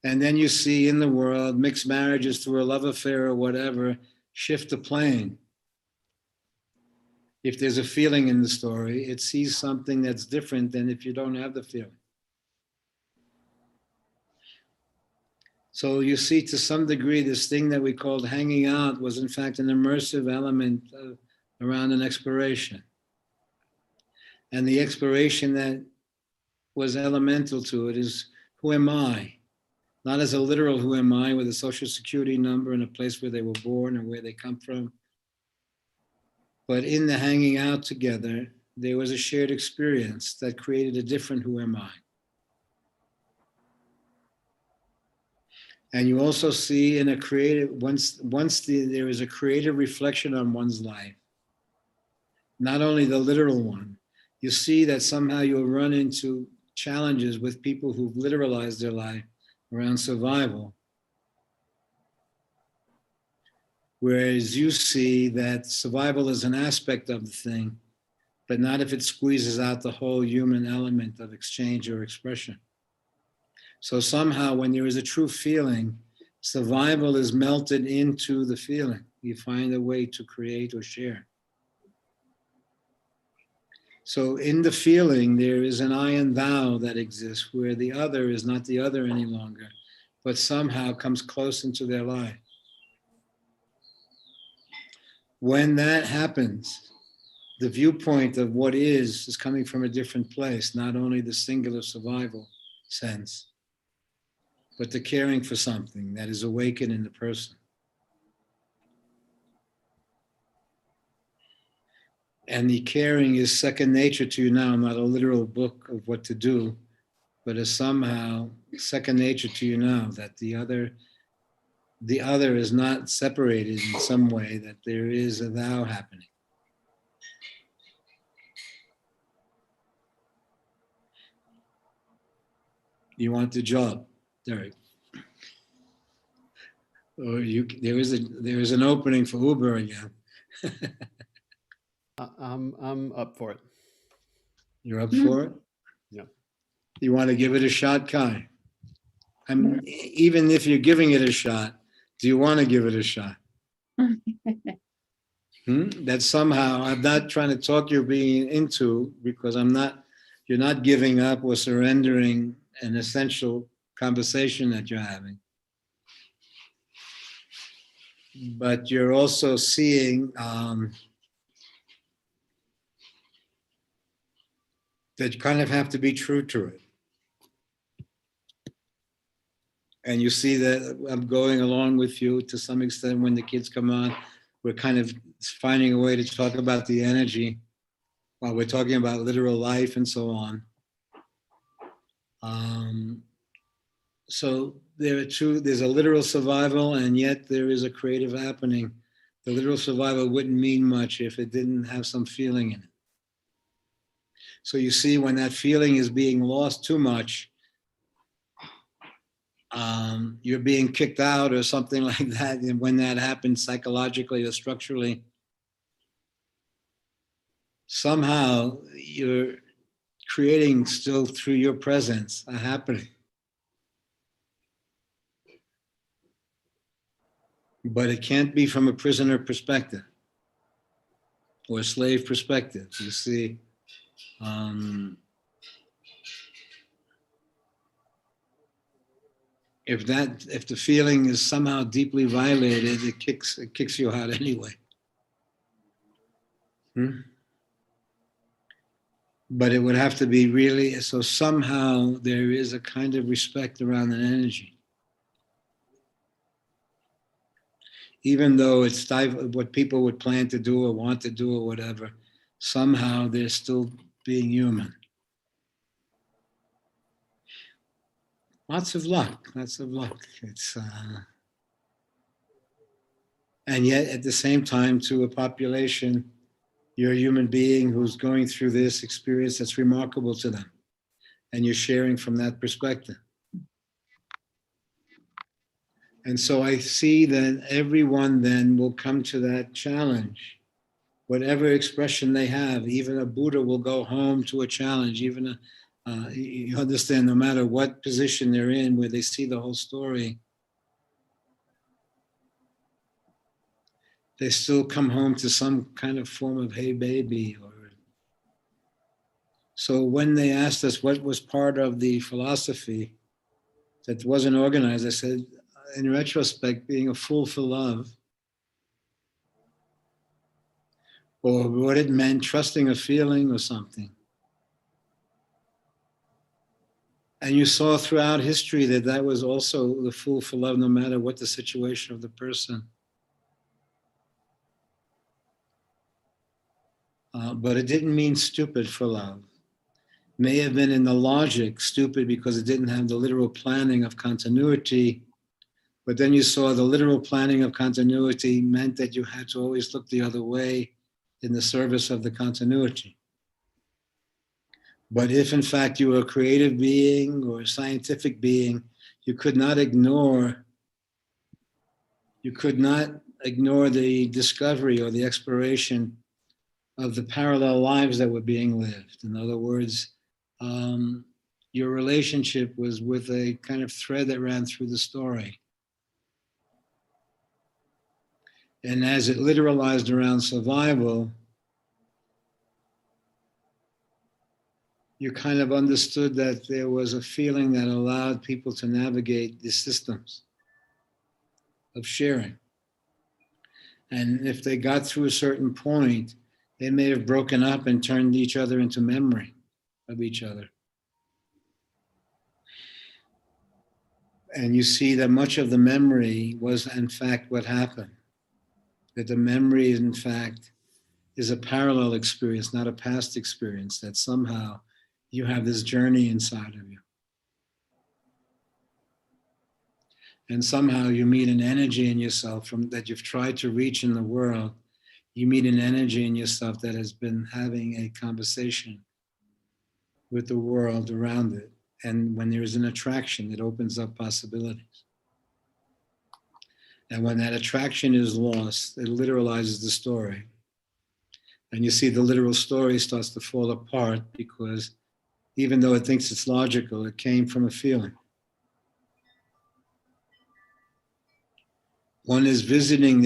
And then you see in the world, mixed marriages through a love affair or whatever, shift the plane. If there's a feeling in the story, it sees something that's different than if you don't have the feeling. So you see to some degree, this thing that we called hanging out was in fact an immersive element around an exploration. And the exploration that was elemental to it is, who am I? Not as a literal who am I with a social security number and a place where they were born and where they come from. But in the hanging out together, there was a shared experience that created a different who am I. And you also see in a creative, once there is a creative reflection on one's life, not only the literal one, you see that somehow you'll run into challenges with people who've literalized their life around survival. Whereas you see that survival is an aspect of the thing, but not if it squeezes out the whole human element of exchange or expression. So somehow when there is a true feeling, survival is melted into the feeling. You find a way to create or share. So in the feeling, there is an I and thou that exists where the other is not the other any longer, but somehow comes close into their life. When that happens, the viewpoint of what is coming from a different place, not only the singular survival sense, but the caring for something that is awakened in the person. And the caring is second nature to you now, not a literal book of what to do, but is somehow second nature to you now, that the other is not separated in some way, that there is a thou happening. You want the job, Derek. Or there is an opening for Uber again. I'm up for it. You're up for it? Yeah. You want to give it a shot, Kai? Even if you're giving it a shot, do you want to give it a shot? That somehow, I'm not trying to talk you being into, because you're not giving up or surrendering an essential conversation that you're having. But you're also seeing that you kind of have to be true to it. And you see that I'm going along with you to some extent when the kids come on. We're kind of finding a way to talk about the energy while we're talking about literal life and so on. So there's a literal survival, and yet there is a creative happening. The literal survival wouldn't mean much if it didn't have some feeling in it. So you see, when that feeling is being lost too much, you're being kicked out or something like that. And when that happens psychologically or structurally, somehow you're creating still through your presence a happening. But it can't be from a prisoner perspective or a slave perspective. You see, if the feeling is somehow deeply violated, it kicks you out anyway. But it would have to be really, so somehow there is a kind of respect around an energy. Even though it's what people would plan to do or want to do or whatever, somehow they're still being human. Lots of luck. It's and yet at the same time, to a population, you're a human being who's going through this experience that's remarkable to them, and you're sharing from that perspective. And so I see that everyone then will come to that challenge, whatever expression they have. Even a Buddha will go home to a challenge, even you understand, no matter what position they're in, where they see the whole story, they still come home to some kind of form of hey baby. So when they asked us what was part of the philosophy that wasn't organized, I said, in retrospect, being a fool for love, or what it meant, trusting a feeling or something. And you saw throughout history that was also the fool for love, no matter what the situation of the person. But it didn't mean stupid for love. May have been in the logic stupid because it didn't have the literal planning of continuity. But then you saw the literal planning of continuity meant that you had to always look the other way in the service of the continuity. But if in fact you were a creative being or a scientific being, you could not ignore the discovery or the exploration of the parallel lives that were being lived. In other words, your relationship was with a kind of thread that ran through the story. And as it literalized around survival, you kind of understood that there was a feeling that allowed people to navigate the systems of sharing. And if they got through a certain point, they may have broken up and turned each other into memory of each other. And you see that much of the memory was, in fact, what happened. That the memory, in fact, is a parallel experience, not a past experience, that somehow you have this journey inside of you. And somehow you meet an energy in yourself from that you've tried to reach in the world. You meet an energy in yourself that has been having a conversation with the world around it. And when there is an attraction, it opens up possibilities. And when that attraction is lost, it literalizes the story. And you see the literal story starts to fall apart because even though it thinks it's logical, it came from a feeling. One is visiting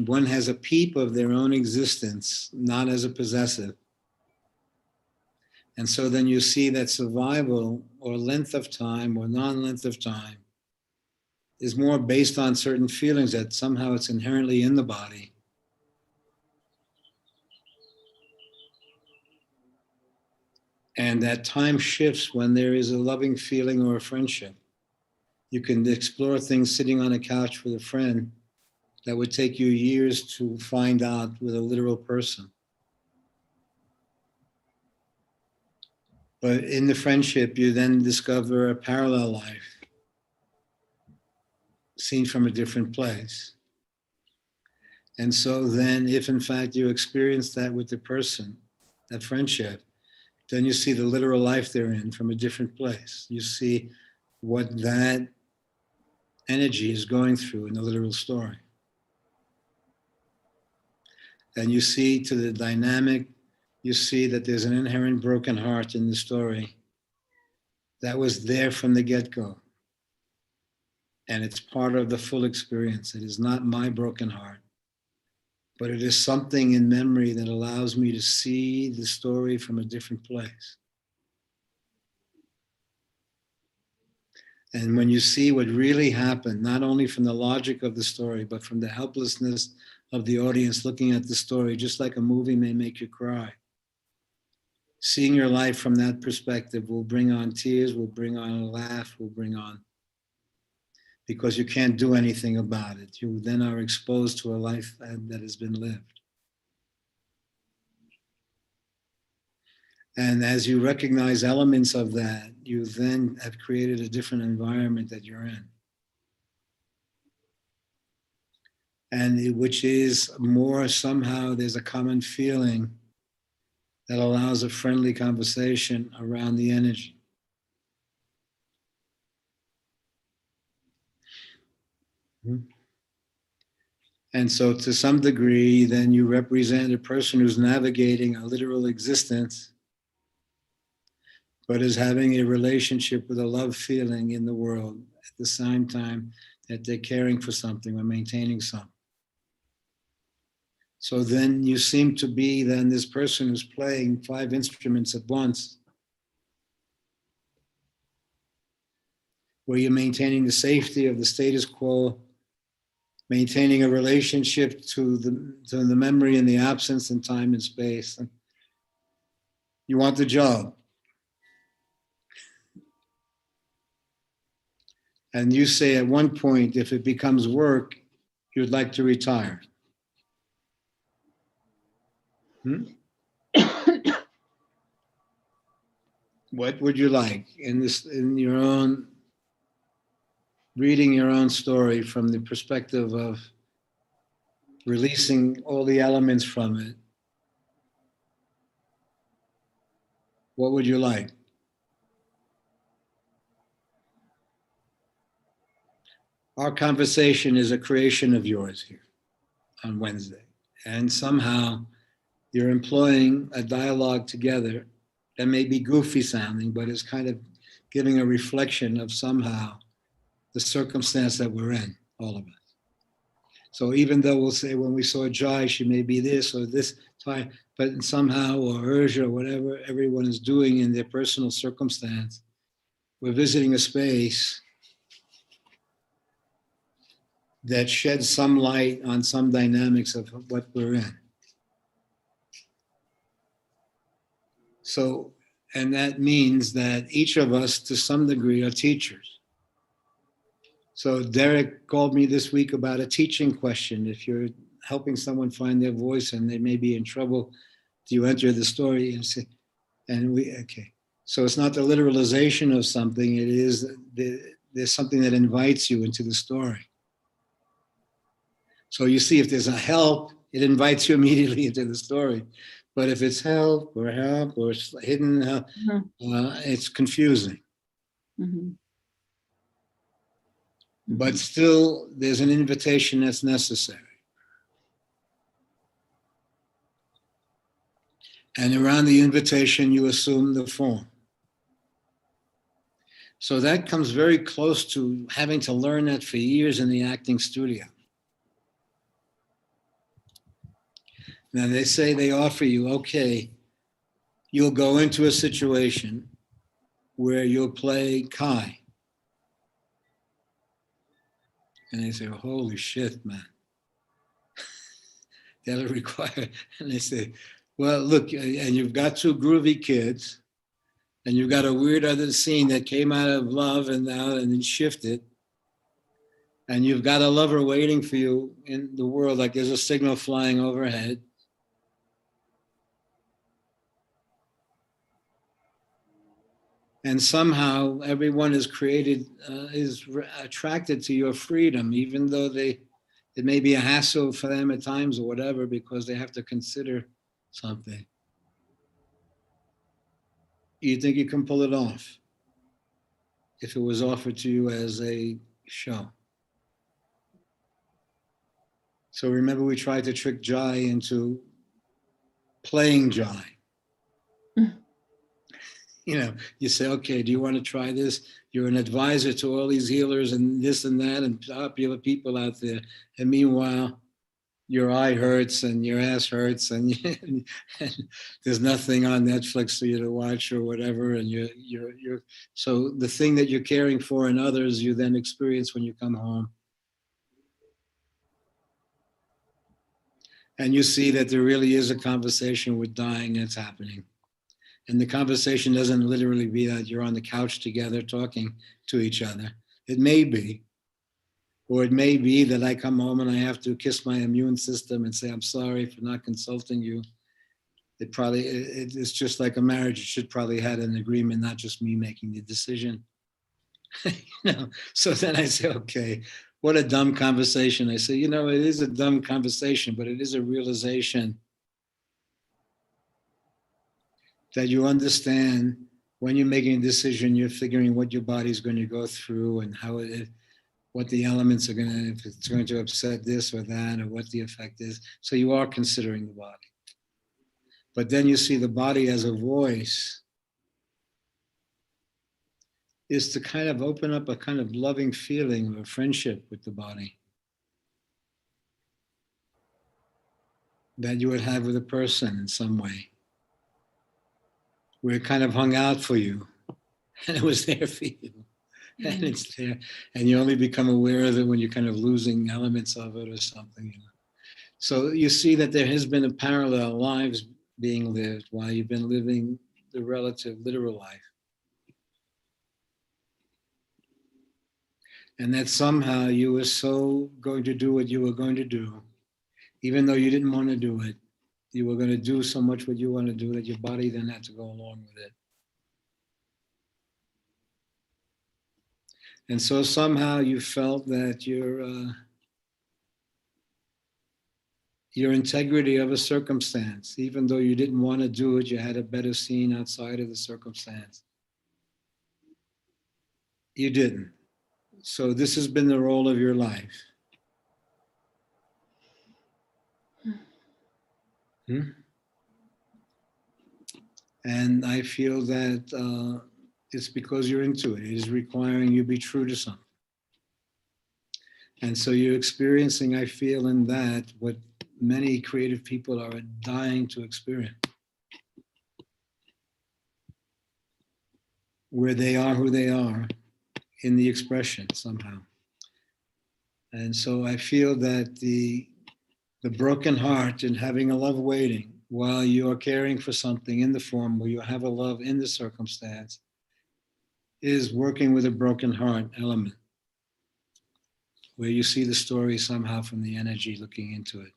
one has a peep of their own existence, not as a possessive. And so then you see that survival or length of time or non-length of time is more based on certain feelings that somehow it's inherently in the body. And that time shifts when there is a loving feeling or a friendship. You can explore things sitting on a couch with a friend that would take you years to find out with a literal person. But in the friendship, you then discover a parallel life seen from a different place. And so then if in fact you experience that with the person, that friendship, then you see the literal life they're in from a different place. You see what that energy is going through in the literal story. And you see to the dynamic, you see that there's an inherent broken heart in the story that was there from the get-go. And it's part of the full experience. It is not my broken heart, but it is something in memory that allows me to see the story from a different place. And when you see what really happened, not only from the logic of the story, but from the helplessness of the audience looking at the story, just like a movie may make you cry. Seeing your life from that perspective will bring on tears, will bring on a laugh, will bring on, because you can't do anything about it. You then are exposed to a life that has been lived. And as you recognize elements of that, you then have created a different environment that you're in. And which is more somehow, there's a common feeling that allows a friendly conversation around the energy. And so to some degree, then you represent a person who's navigating a literal existence, but is having a relationship with a love feeling in the world at the same time that they're caring for something or maintaining something. So then you seem to be then this person who's playing 5 instruments at once, where you're maintaining the safety of the status quo, maintaining a relationship to the memory and the absence in time and space. You want the job. And you say at one point, if it becomes work, you'd like to retire. What would you like in your own, reading your own story from the perspective of releasing all the elements from it? What would you like? Our conversation is a creation of yours here on Wednesday. And somehow you're employing a dialogue together that may be goofy sounding, but is kind of giving a reflection of somehow the circumstance that we're in, all of us. So even though we'll say when we saw Jai, she may be this or this time, but somehow, or Urja, or whatever everyone is doing in their personal circumstance, we're visiting a space that sheds some light on some dynamics of what we're in. So, and that means that each of us, to some degree, are teachers. So Derek called me this week about a teaching question. If you're helping someone find their voice and they may be in trouble, do you enter the story and say, okay. So it's not the literalization of something, it is, there's something that invites you into the story. So you see, if there's a help, it invites you immediately into the story. But if it's help or hidden help, it's confusing. Mhm. But still, there's an invitation that's necessary. And around the invitation, you assume the form. So that comes very close to having to learn that for years in the acting studio. Now they say they offer you, okay, you'll go into a situation where you'll play Kai. And they say, holy shit, man. That'll require, and they say, well, look, and you've got two groovy kids, and you've got a weird other scene that came out of love and then shifted. And you've got a lover waiting for you in the world, like there's a signal flying overhead. And somehow everyone is attracted to your freedom, even though it may be a hassle for them at times or whatever, because they have to consider something. You think you can pull it off if it was offered to you as a show? So remember, we tried to trick Jai into playing Jai. You say, okay, do you want to try this? You're an advisor to all these healers and this and that and popular people out there. And meanwhile, your eye hurts and your ass hurts and there's nothing on Netflix for you to watch or whatever. And you're so the thing that you're caring for in others, you then experience when you come home. And you see that there really is a conversation with dying that's happening. And the conversation doesn't literally be that you're on the couch together talking to each other. It may be. Or it may be that I come home and I have to kiss my immune system and say, I'm sorry for not consulting you. It's just like a marriage. It should probably have an agreement, not just me making the decision. So then I say, okay, what a dumb conversation. I say, it is a dumb conversation, but it is a realization that you understand when you're making a decision, you're figuring what your body's going to go through and what the elements are going to, if it's going to upset this or that, or what the effect is. So you are considering the body. But then you see the body as a voice is to kind of open up a kind of loving feeling of a friendship with the body that you would have with a person in some way, where it kind of hung out for you and it was there for you. And it's there, and you only become aware of it when you're kind of losing elements of it or something. So you see that there has been a parallel lives being lived while you've been living the relative literal life. And that somehow you were so going to do what you were going to do, even though you didn't want to do it. You were going to do so much what you want to do that your body then had to go along with it. And so somehow you felt that your integrity of a circumstance, even though you didn't want to do it, you had a better scene outside of the circumstance. You didn't. So this has been the role of your life. And I feel that it's because you're into it. It is requiring you be true to something. And so you're experiencing, I feel, in that what many creative people are dying to experience, where they are who they are in the expression somehow. And so I feel that the broken heart and having a love waiting while you're caring for something in the form where you have a love in the circumstance is working with a broken heart element, where you see the story somehow from the energy looking into it.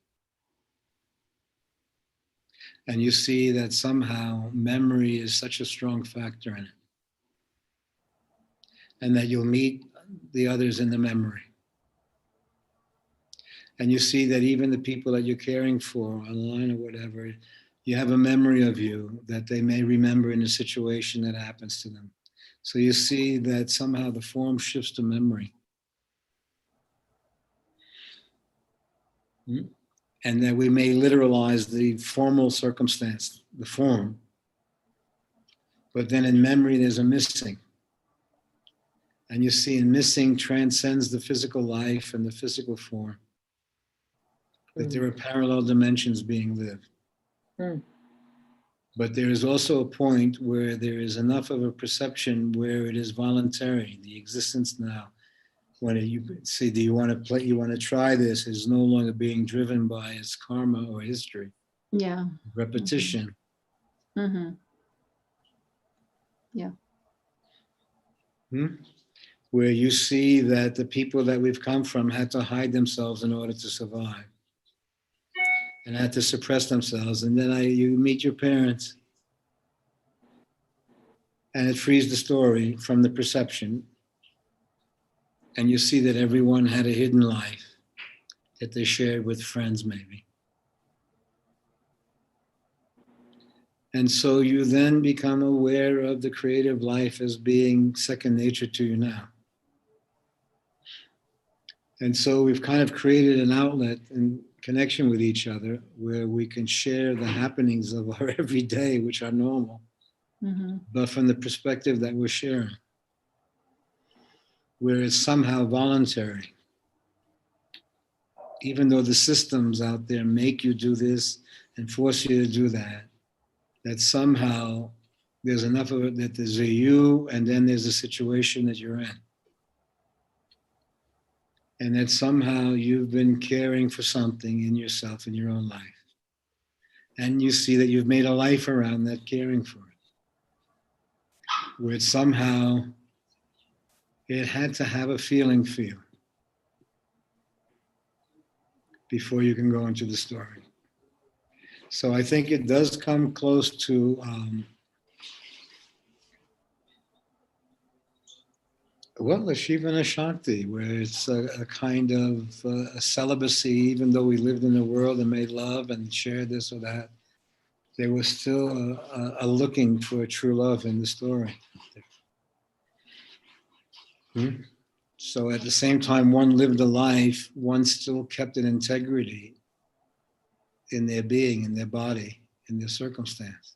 And you see that somehow memory is such a strong factor in it. And that you'll meet the others in the memory. And you see that even the people that you're caring for online or whatever, you have a memory of you that they may remember in a situation that happens to them. So you see that somehow the form shifts to memory. And that we may literalize the formal circumstance, the form, but then in memory there's a missing. And you see in missing transcends the physical life and the physical form. That there are parallel dimensions being lived. But there is also a point where there is enough of a perception where it is voluntary, the existence now. When you see, do you want to play, you want to try this, is no longer being driven by its karma or history, Yeah. repetition. Mm-hmm. Yeah. Where you see that the people that we've come from had to hide themselves in order to survive. And had to suppress themselves. And then you meet your parents. And it frees the story from the perception. And you see that everyone had a hidden life that they shared with friends, maybe. And so you then become aware of the creative life as being second nature to you now. And so we've kind of created an outlet in connection with each other where we can share the happenings of our everyday, which are normal, but from the perspective that we're sharing, where it's somehow voluntary. Even though the systems out there make you do this and force you to do that, that somehow there's enough of it that there's a you and then there's a situation that you're in. And that somehow you've been caring for something in yourself in your own life. And you see that you've made a life around that caring for it. Where it's somehow, it had to have a feeling feel before you can go into the story. So I think it does come close to a Shiva and a Shanti, where it's a kind of a celibacy, even though we lived in the world and made love and shared this or that, there was still a looking for a true love in the story. So at the same time, one lived a life, one still kept an integrity in their being, in their body, in their circumstance.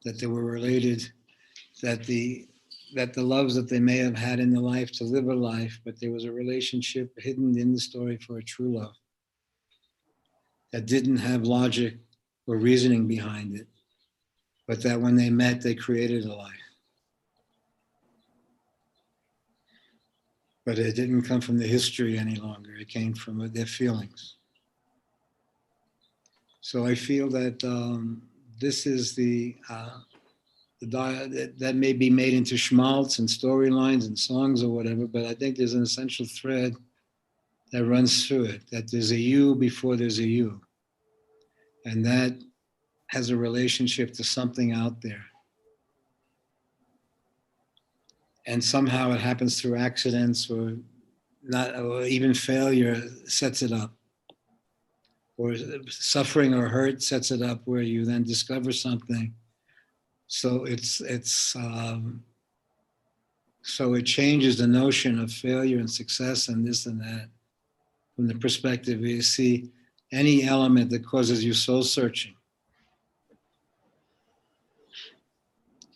That they were related, that the loves that they may have had in the life to live a life, but there was a relationship hidden in the story for a true love that didn't have logic or reasoning behind it, but that when they met, they created a life. But it didn't come from the history any longer. It came from their feelings. So I feel that this is that may be made into schmaltz and storylines and songs or whatever, but I think there's an essential thread that runs through it, that there's a you before there's a you. And that has a relationship to something out there. And somehow it happens through accidents or not, or even failure sets it up. Or suffering or hurt sets it up where you then discover something. So so it changes the notion of failure and success and this and that from the perspective you see any element that causes you soul searching.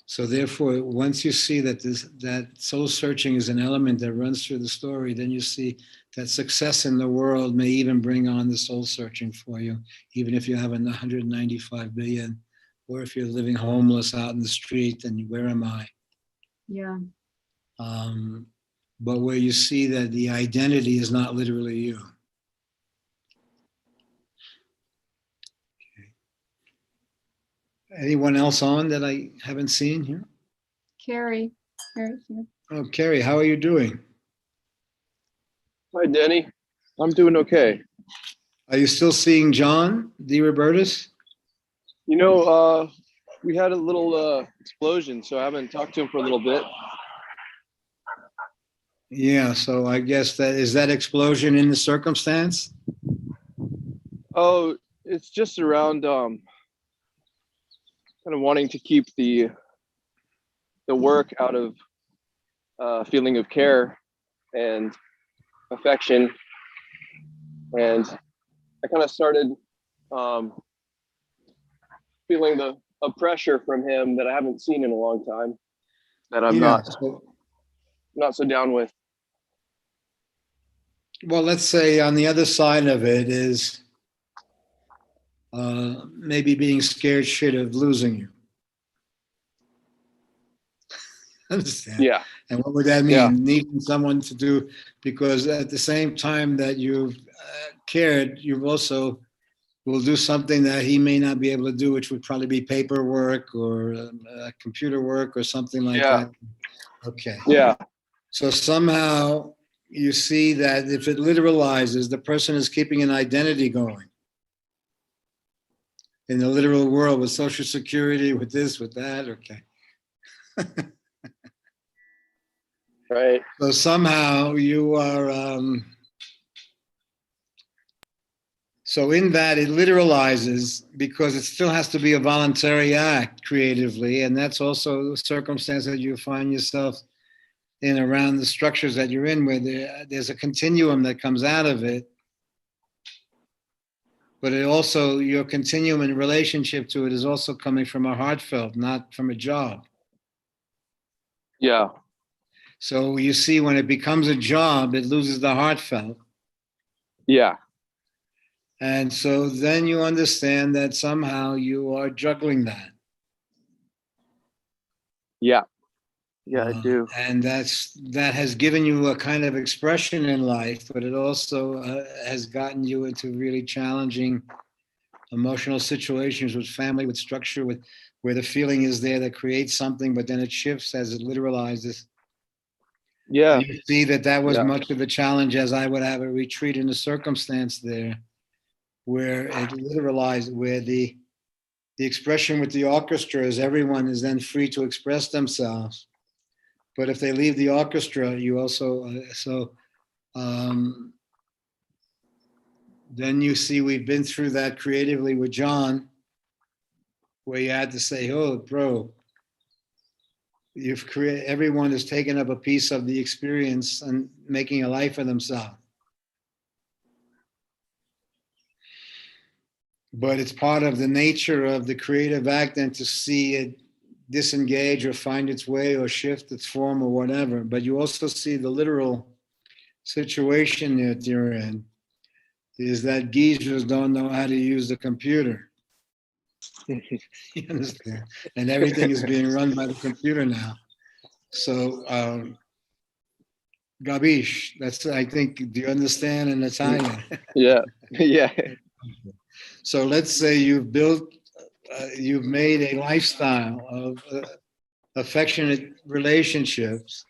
So therefore, once you see that that soul searching is an element that runs through the story, then you see that success in the world may even bring on the soul searching for you, even if you have 195 billion, or if you're living homeless out in the street and where am I? Yeah. But where you see that the identity is not literally you. Anyone else on that I haven't seen here? Carrie. Carrie's here. Oh, Carrie, how are you doing? Hi, Danny. I'm doing okay. Are you still seeing John D. Robertus? You know, we had a little explosion, so I haven't talked to him for a little bit. Yeah, so I guess that is that explosion in the circumstance? Oh, it's just around kind of wanting to keep the work out of feeling of care and affection, and I kind of started feeling a pressure from him that I haven't seen in a long time, that I'm not so down with. Well, let's say on the other side of it is maybe being scared shit of losing you. Understand? Yeah. And what would that mean? Yeah. Needing someone to do, because at the same time that you've cared, you've also will do something that he may not be able to do, which would probably be paperwork or computer work or something like that. Okay. Yeah. So somehow you see that if it literalizes, the person is keeping an identity going in the literal world with Social Security, with this, with that. Okay. Right. So somehow you are, so in that it literalizes because it still has to be a voluntary act creatively. And that's also the circumstance that you find yourself in around the structures that you're in, where there's a continuum that comes out of it. But it also, your continuum in relationship to it is also coming from a heartfelt, not from a job. Yeah. So you see, when it becomes a job, it loses the heartfelt. Yeah. And so then you understand that somehow you are juggling that. Yeah. Yeah, I do. And that has given you a kind of expression in life, but it also has gotten you into really challenging emotional situations with family, with structure, with where the feeling is there that creates something, but then it shifts as it literalizes. Yeah. And you see that was Yeah. much of the challenge, as I would have a retreat in a circumstance there, where it literalized, where the expression with the orchestra is everyone is then free to express themselves. But if they leave the orchestra, you also, then you see we've been through that creatively with John, where you had to say, oh, bro, everyone has taken up a piece of the experience and making a life for themselves. But it's part of the nature of the creative act and to see it disengage or find its way or shift its form or whatever. But you also see the literal situation that you're in is that geezers don't know how to use the computer. You understand? And everything is being run by the computer now. So, Gabish, that's, I think, do you understand in Italian? Yeah. Yeah. So let's say you've made a lifestyle of affectionate relationships,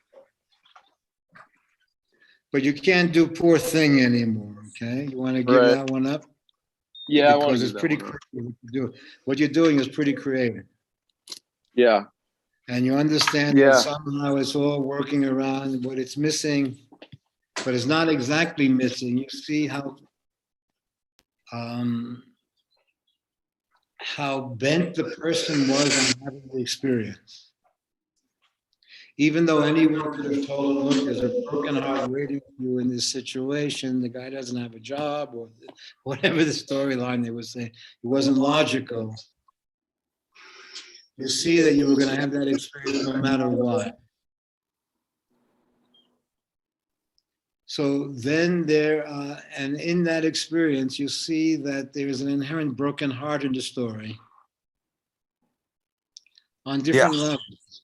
but you can't do poor thing anymore, okay? You want to give that one up? Yeah, I want Because to it's do pretty that one. creative what you do. What you're doing is pretty creative. Yeah. And you understand Yeah. that somehow it's all working around what it's missing, but it's not exactly missing. You see how bent the person was on having the experience. Even though anyone could have told him, look, there's a broken heart waiting for you in this situation, the guy doesn't have a job, or whatever the storyline they would say, it wasn't logical. You see that you were going to have that experience no matter what. So then there, and in that experience, you see that there is an inherent broken heart in the story on different levels.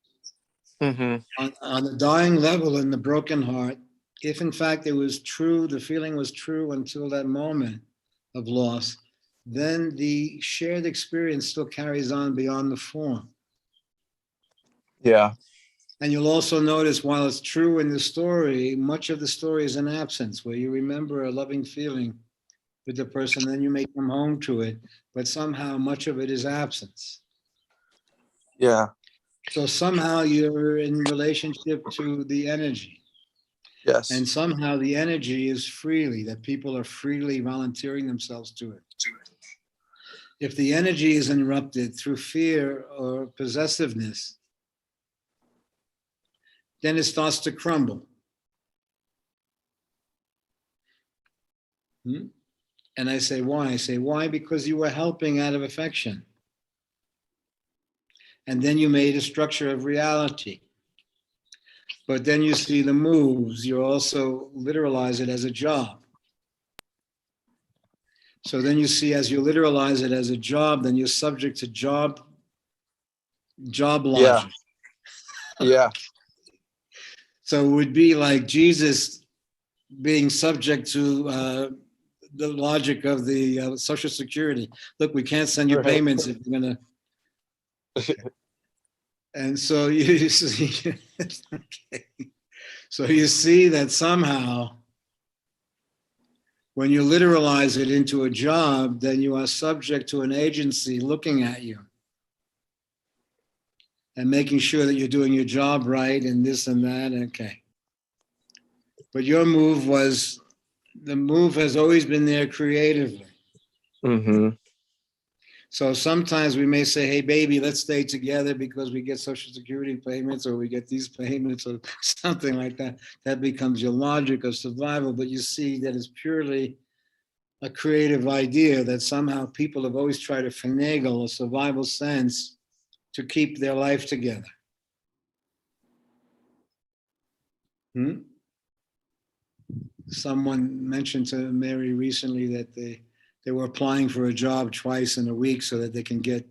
On the dying level in the broken heart, if in fact it was true, the feeling was true until that moment of loss, then the shared experience still carries on beyond the form. Yeah. And you'll also notice, while it's true in the story, much of the story is an absence, where you remember a loving feeling with the person, then you may come home to it, but somehow much of it is absence. Yeah. So somehow you're in relationship to the energy. Yes. And somehow the energy is freely, that people are freely volunteering themselves to it. If the energy is interrupted through fear or possessiveness, then it starts to crumble. And I say, why? I say, why? Because you were helping out of affection. And then you made a structure of reality. But then you see the moves, you also literalize it as a job. So then you see, as you literalize it as a job, then you're subject to job logic. Yeah. So it would be like Jesus being subject to the logic of the Social Security. Look, we can't send you Right. payments if you're gonna. And so you see, okay. So you see that somehow, when you literalize it into a job, then you are subject to an agency looking at you and making sure that you're doing your job right and this and that. Okay. But your move was, the move has always been there creatively. So sometimes we may say, hey, baby, let's stay together because we get Social Security payments or we get these payments or something like that. That becomes your logic of survival. But you see that it's purely a creative idea that somehow people have always tried to finagle a survival sense to keep their life together. Someone mentioned to Mary recently that they were applying for a job twice in a week so that they can get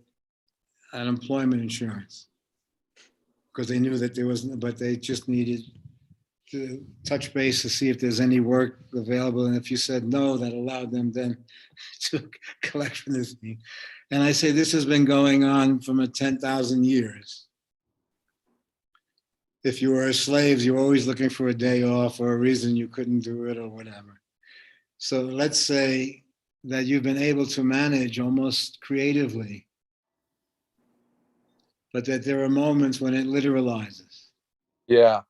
unemployment insurance, because they knew that there wasn't, but they just needed to touch base to see if there's any work available. And if you said no, that allowed them then to collect from this thing. And I say, this has been going on for 10,000 years. If you were slaves, you were always looking for a day off or a reason you couldn't do it or whatever. So let's say that you've been able to manage almost creatively, but that there are moments when it literalizes. Yeah.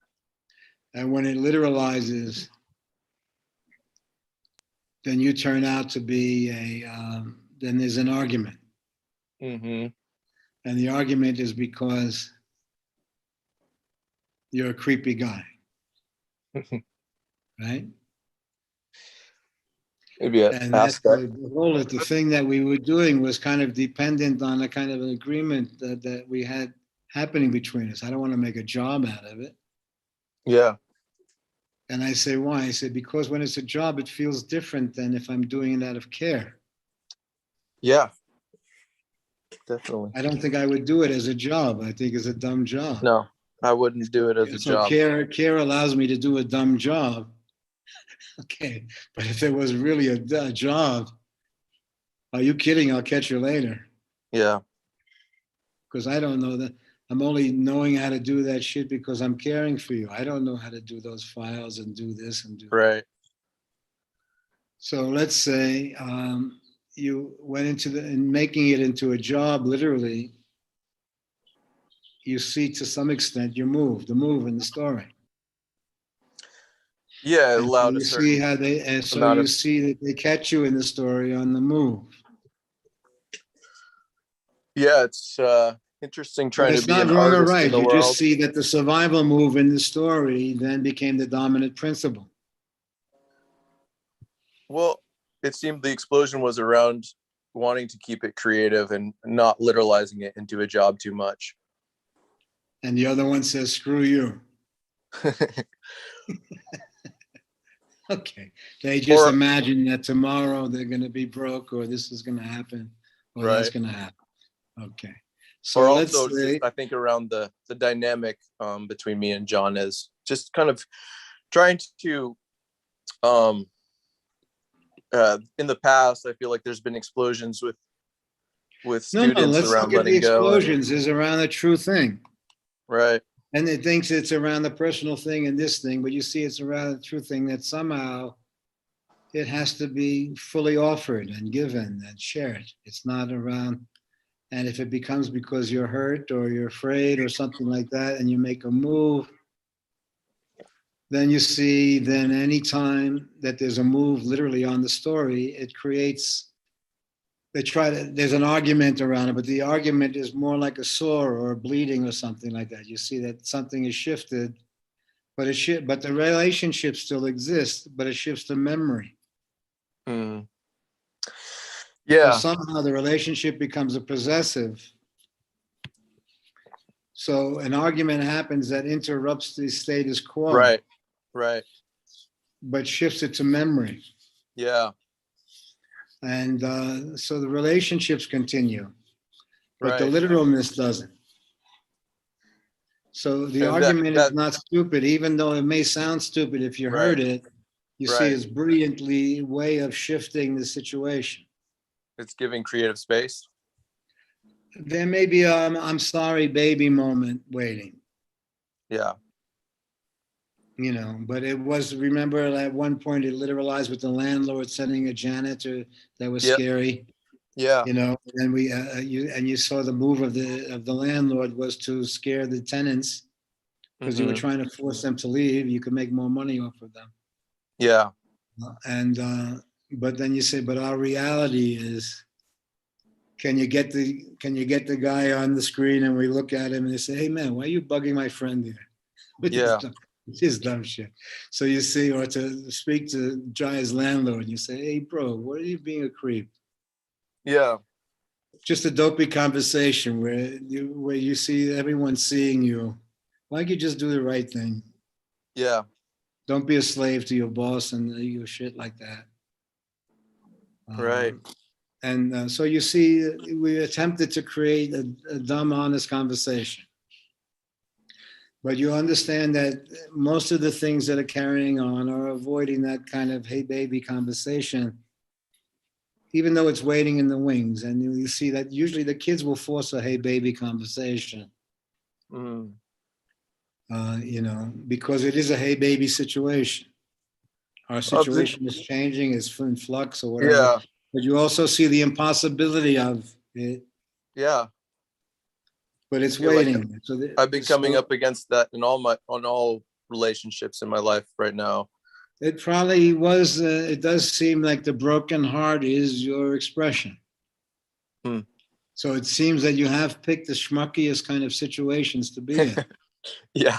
And when it literalizes, then you turn out to be then there's an argument. And the argument is because you're a creepy guy. Right? Maybe an And that's aspect. the thing that we were doing was kind of dependent on a kind of an agreement that we had happening between us. I don't want to make a job out of it. Yeah. And I say, why? I say, because when it's a job, it feels different than if I'm doing it out of care. Yeah. Definitely. I don't think I would do it as a job. I think it's a dumb job. No, I wouldn't do it as a So job. care allows me to do a dumb job. Okay, but if it was really a job, are you kidding? I'll catch you later. Yeah. Because I don't know that. I'm only knowing how to do that shit because I'm caring for you. I don't know how to do those files and do this and do that. Right. So let's say you went into in making it into a job, literally, you see to some extent the move in the story. Yeah, it And so allowed you a certain see how they, and so amount you of- see that they catch you in the story on the move. Yeah, it's interesting But trying to it's be not an wrong or artist right. in the You world. just see that the survival move in the story then became the dominant principle. Well, it seemed the explosion was around wanting to keep it creative and not literalizing it into a job too much. And the other one says, screw you. Okay. They just Or- imagine that tomorrow they're going to be broke, or this is going to happen, or that's Right. going to happen. Okay. Or So let's also, say, just, I think around the dynamic between me and John is just kind of trying to in the past, I feel like there's been explosions with no, students let's around look at the letting go. explosions is around a true thing. Right. And it thinks it's around the personal thing and this thing, but you see it's around the true thing that somehow it has to be fully offered and given and shared. It's not around, and if it becomes because you're hurt or you're afraid or something like that, and you make a move, then you see, then anytime that there's a move literally on the story, it creates, there's an argument around it, but the argument is more like a sore or a bleeding or something like that. You see that something is shifted, but but the relationship still exists, but it shifts to memory. Mm. So Yeah. somehow the relationship becomes a possessive. So an argument happens that interrupts the status quo, Right. Right. but shifts it to memory. Yeah. And so the relationships continue, but the Right. literalness doesn't. So the And argument is that not stupid, even though it may sound stupid if you heard Right. it. You see, Right. it's brilliantly way of shifting the situation. it's giving creative space. There may be I'm sorry, baby moment waiting, Yeah. but it was, remember at one point it literalized with the landlord sending a janitor that was Yep. scary, Yeah. and you saw the move of the landlord was to scare the tenants because you were Mhm. trying to force them to leave. You could make more money off of them. Yeah. And but then you say, but our reality is, can you get the guy on the screen and we look at him and they say, hey man, why are you bugging my friend here with Yeah. his dumb shit? So you see, or to speak to Jai's landlord, you say, hey bro, what are you being a creep? Yeah. Just a dopey conversation where you see everyone seeing you. Why don't you just do the right thing? Yeah. Don't be a slave to your boss and your shit like that. Right. And so you see, we attempted to create a dumb, honest conversation. But you understand that most of the things that are carrying on are avoiding that kind of hey baby conversation, even though it's waiting in the wings. And you see that usually the kids will force a hey baby conversation, Mm. because it is a hey baby situation. Our situation is changing, it's in flux or whatever. Yeah. But you also see the impossibility of it, Yeah. but it's I feel like waiting. I've been coming up against that in all relationships in my life right now. It probably was, it does seem like the broken heart is your expression. Hmm. So it seems that you have picked the schmuckiest kind of situations to be in, Yeah.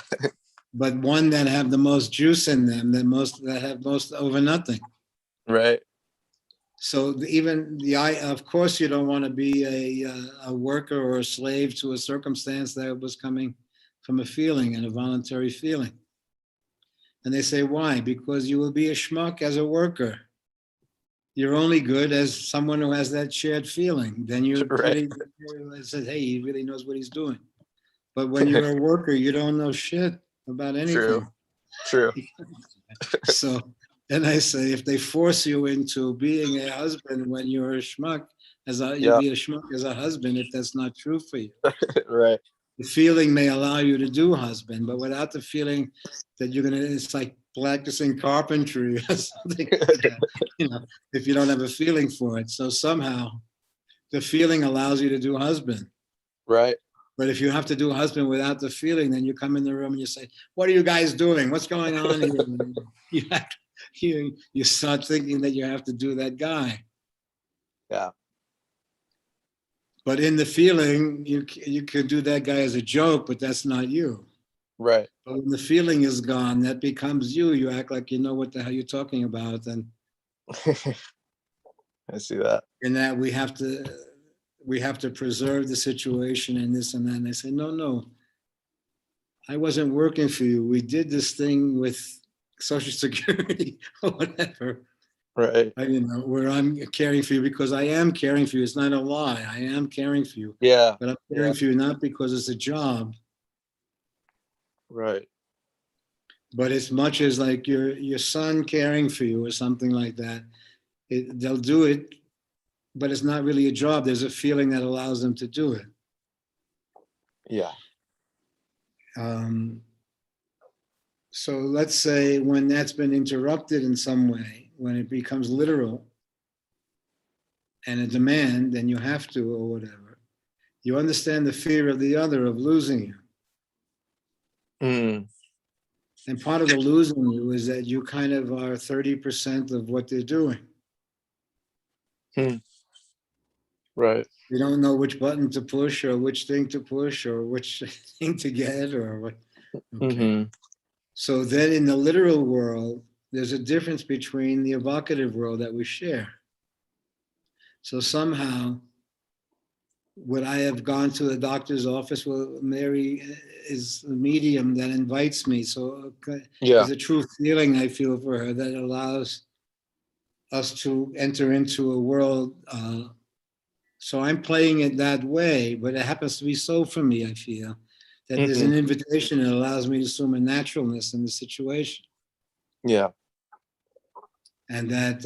but one that have the most juice in them, that have most over nothing. Right. So even of course, you don't want to be a worker or a slave to a circumstance that was coming from a feeling and a voluntary feeling. And they say, why? Because you will be a schmuck as a worker. You're only good as someone who has that shared feeling. Then you Right. really says, hey, he really knows what he's doing. But when you're a worker, you don't know shit about anything. True. So then I say, if they force you into being a husband when you're a schmuck, you'll be a schmuck as a husband if that's not true for you. Right. The feeling may allow you to do husband, but without the feeling that it's like practicing carpentry or something like that, if you don't have a feeling for it. So somehow the feeling allows you to do husband. Right. But if you have to do husband without the feeling, then you come in the room and you say, what are you guys doing? What's going on here? You start thinking that you have to do that guy. Yeah. But in the feeling, you could do that guy as a joke, but that's not you. Right. But when the feeling is gone, that becomes you. You act like you know what the hell you're talking about. And I see that. in that we have to preserve the situation and this and that. And they say, no, I wasn't working for you. We did this thing with Social Security or whatever. Right. Where I'm caring for you because I am caring for you. It's not a lie. I am caring for you. Yeah. But I'm caring for you not because it's a job, Right. but as much as like your son caring for you or something like that. They'll do it, but it's not really a job. There's a feeling that allows them to do it. Yeah. So let's say when that's been interrupted in some way, when it becomes literal and a demand, then you have to or whatever. You understand the fear of the other of losing you. Mm. And part of the losing you is that you kind of are 30% of what they're doing. Right. You don't know which button to push or which thing to push or which thing to get or what. Okay. Mm-hmm. So then in the literal world, there's a difference between the evocative world that we share. So somehow, would I have gone to the doctor's office? Well, Mary is the medium that invites me. So Yeah. there's a true feeling I feel for her that allows us to enter into a world. So I'm playing it that way, but it happens to be so for me, I feel, that there's an invitation that allows me to assume a naturalness in the situation. Yeah. And that,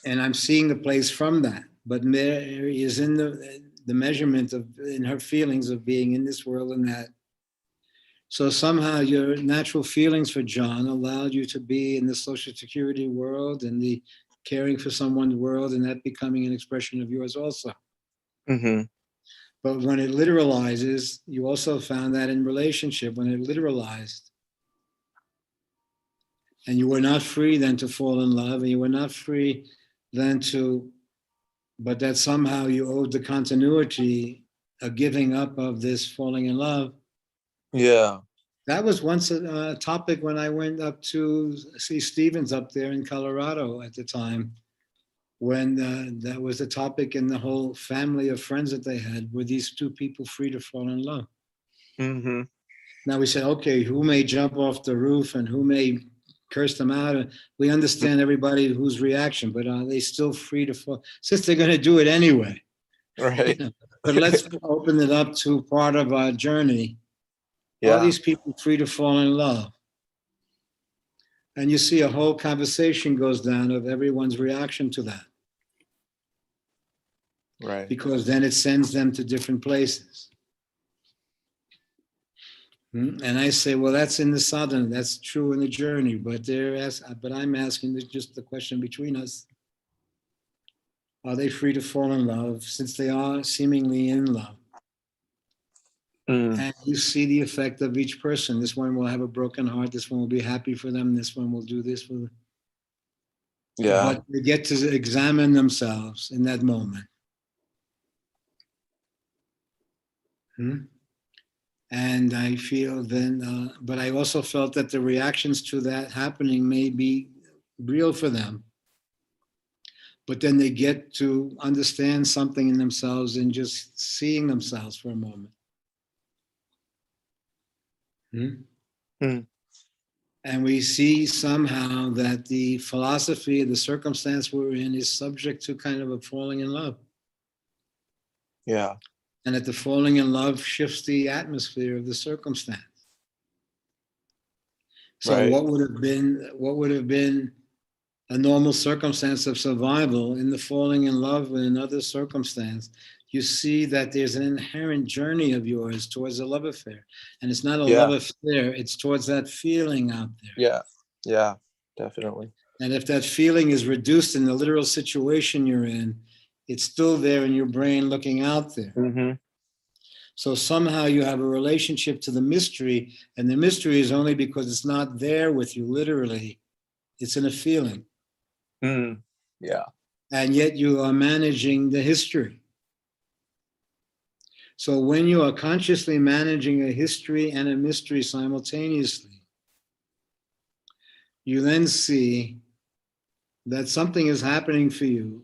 and I'm seeing the place from that. But Mary is in the measurement of, in her feelings of being in this world and that. So somehow your natural feelings for John allowed you to be in the Social Security world and the caring for someone's world, and that becoming an expression of yours also. Mm-hmm. But when it literalizes, you also found that in relationship, when it literalized, and you were not free then to fall in love, and you were not free then to, but that somehow you owed the continuity, a giving up of this falling in love. Yeah. That was once a topic when I went up to see Stevens up there in Colorado at the time, when that was the topic in the whole family of friends that they had. Were these two people free to fall in love? Mm-hmm. Now we said, okay, who may jump off the roof and who may curse them out? We understand everybody whose reaction, but are they still free to fall? Since they're going to do it anyway. Right. But let's open it up to part of our journey. Yeah. Are these people free to fall in love? And you see a whole conversation goes down of everyone's reaction to that. Right. Because then it sends them to different places. And I say, well, that's in the sadhana, that's true in the journey, but I'm asking just the question between us. Are they free to fall in love since they are seemingly in love? Mm. And you see the effect of each person. This one will have a broken heart. This one will be happy for them. This one will do this for them. Yeah. But they get to examine themselves in that moment. And I feel then, but I also felt that the reactions to that happening may be real for them. But then they get to understand something in themselves and just seeing themselves for a moment. And we see somehow that the philosophy, the circumstance we're in, is subject to kind of a falling in love. Yeah. And that the falling in love shifts the atmosphere of the circumstance. So Right. what would have been a normal circumstance of survival in the falling in love in another circumstance, you see that there's an inherent journey of yours towards a love affair. And it's not a love affair, it's towards that feeling out there. Yeah. Yeah, definitely. And if that feeling is reduced in the literal situation you're in, it's still there in your brain looking out there. Mm-hmm. So somehow you have a relationship to the mystery, and the mystery is only because it's not there with you literally. It's in a feeling. Yeah. And yet you are managing the history. So when you are consciously managing a history and a mystery simultaneously, you then see that something is happening for you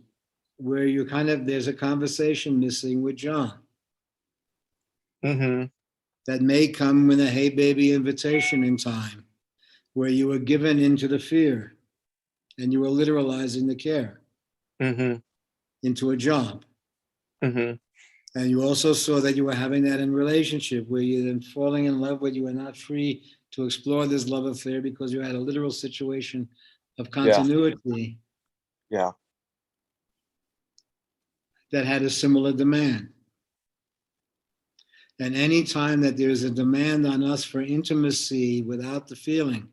where you there's a conversation missing with John. Mm-hmm. That may come with a hey baby invitation in time, where you were given into the fear and you were literalizing the care Mm-hmm. into a job. Mm-hmm. And you also saw that you were having that in relationship where you're then falling in love, but you were not free to explore this love affair because you had a literal situation of continuity Yeah. that had a similar demand. And any time that there's a demand on us for intimacy without the feeling,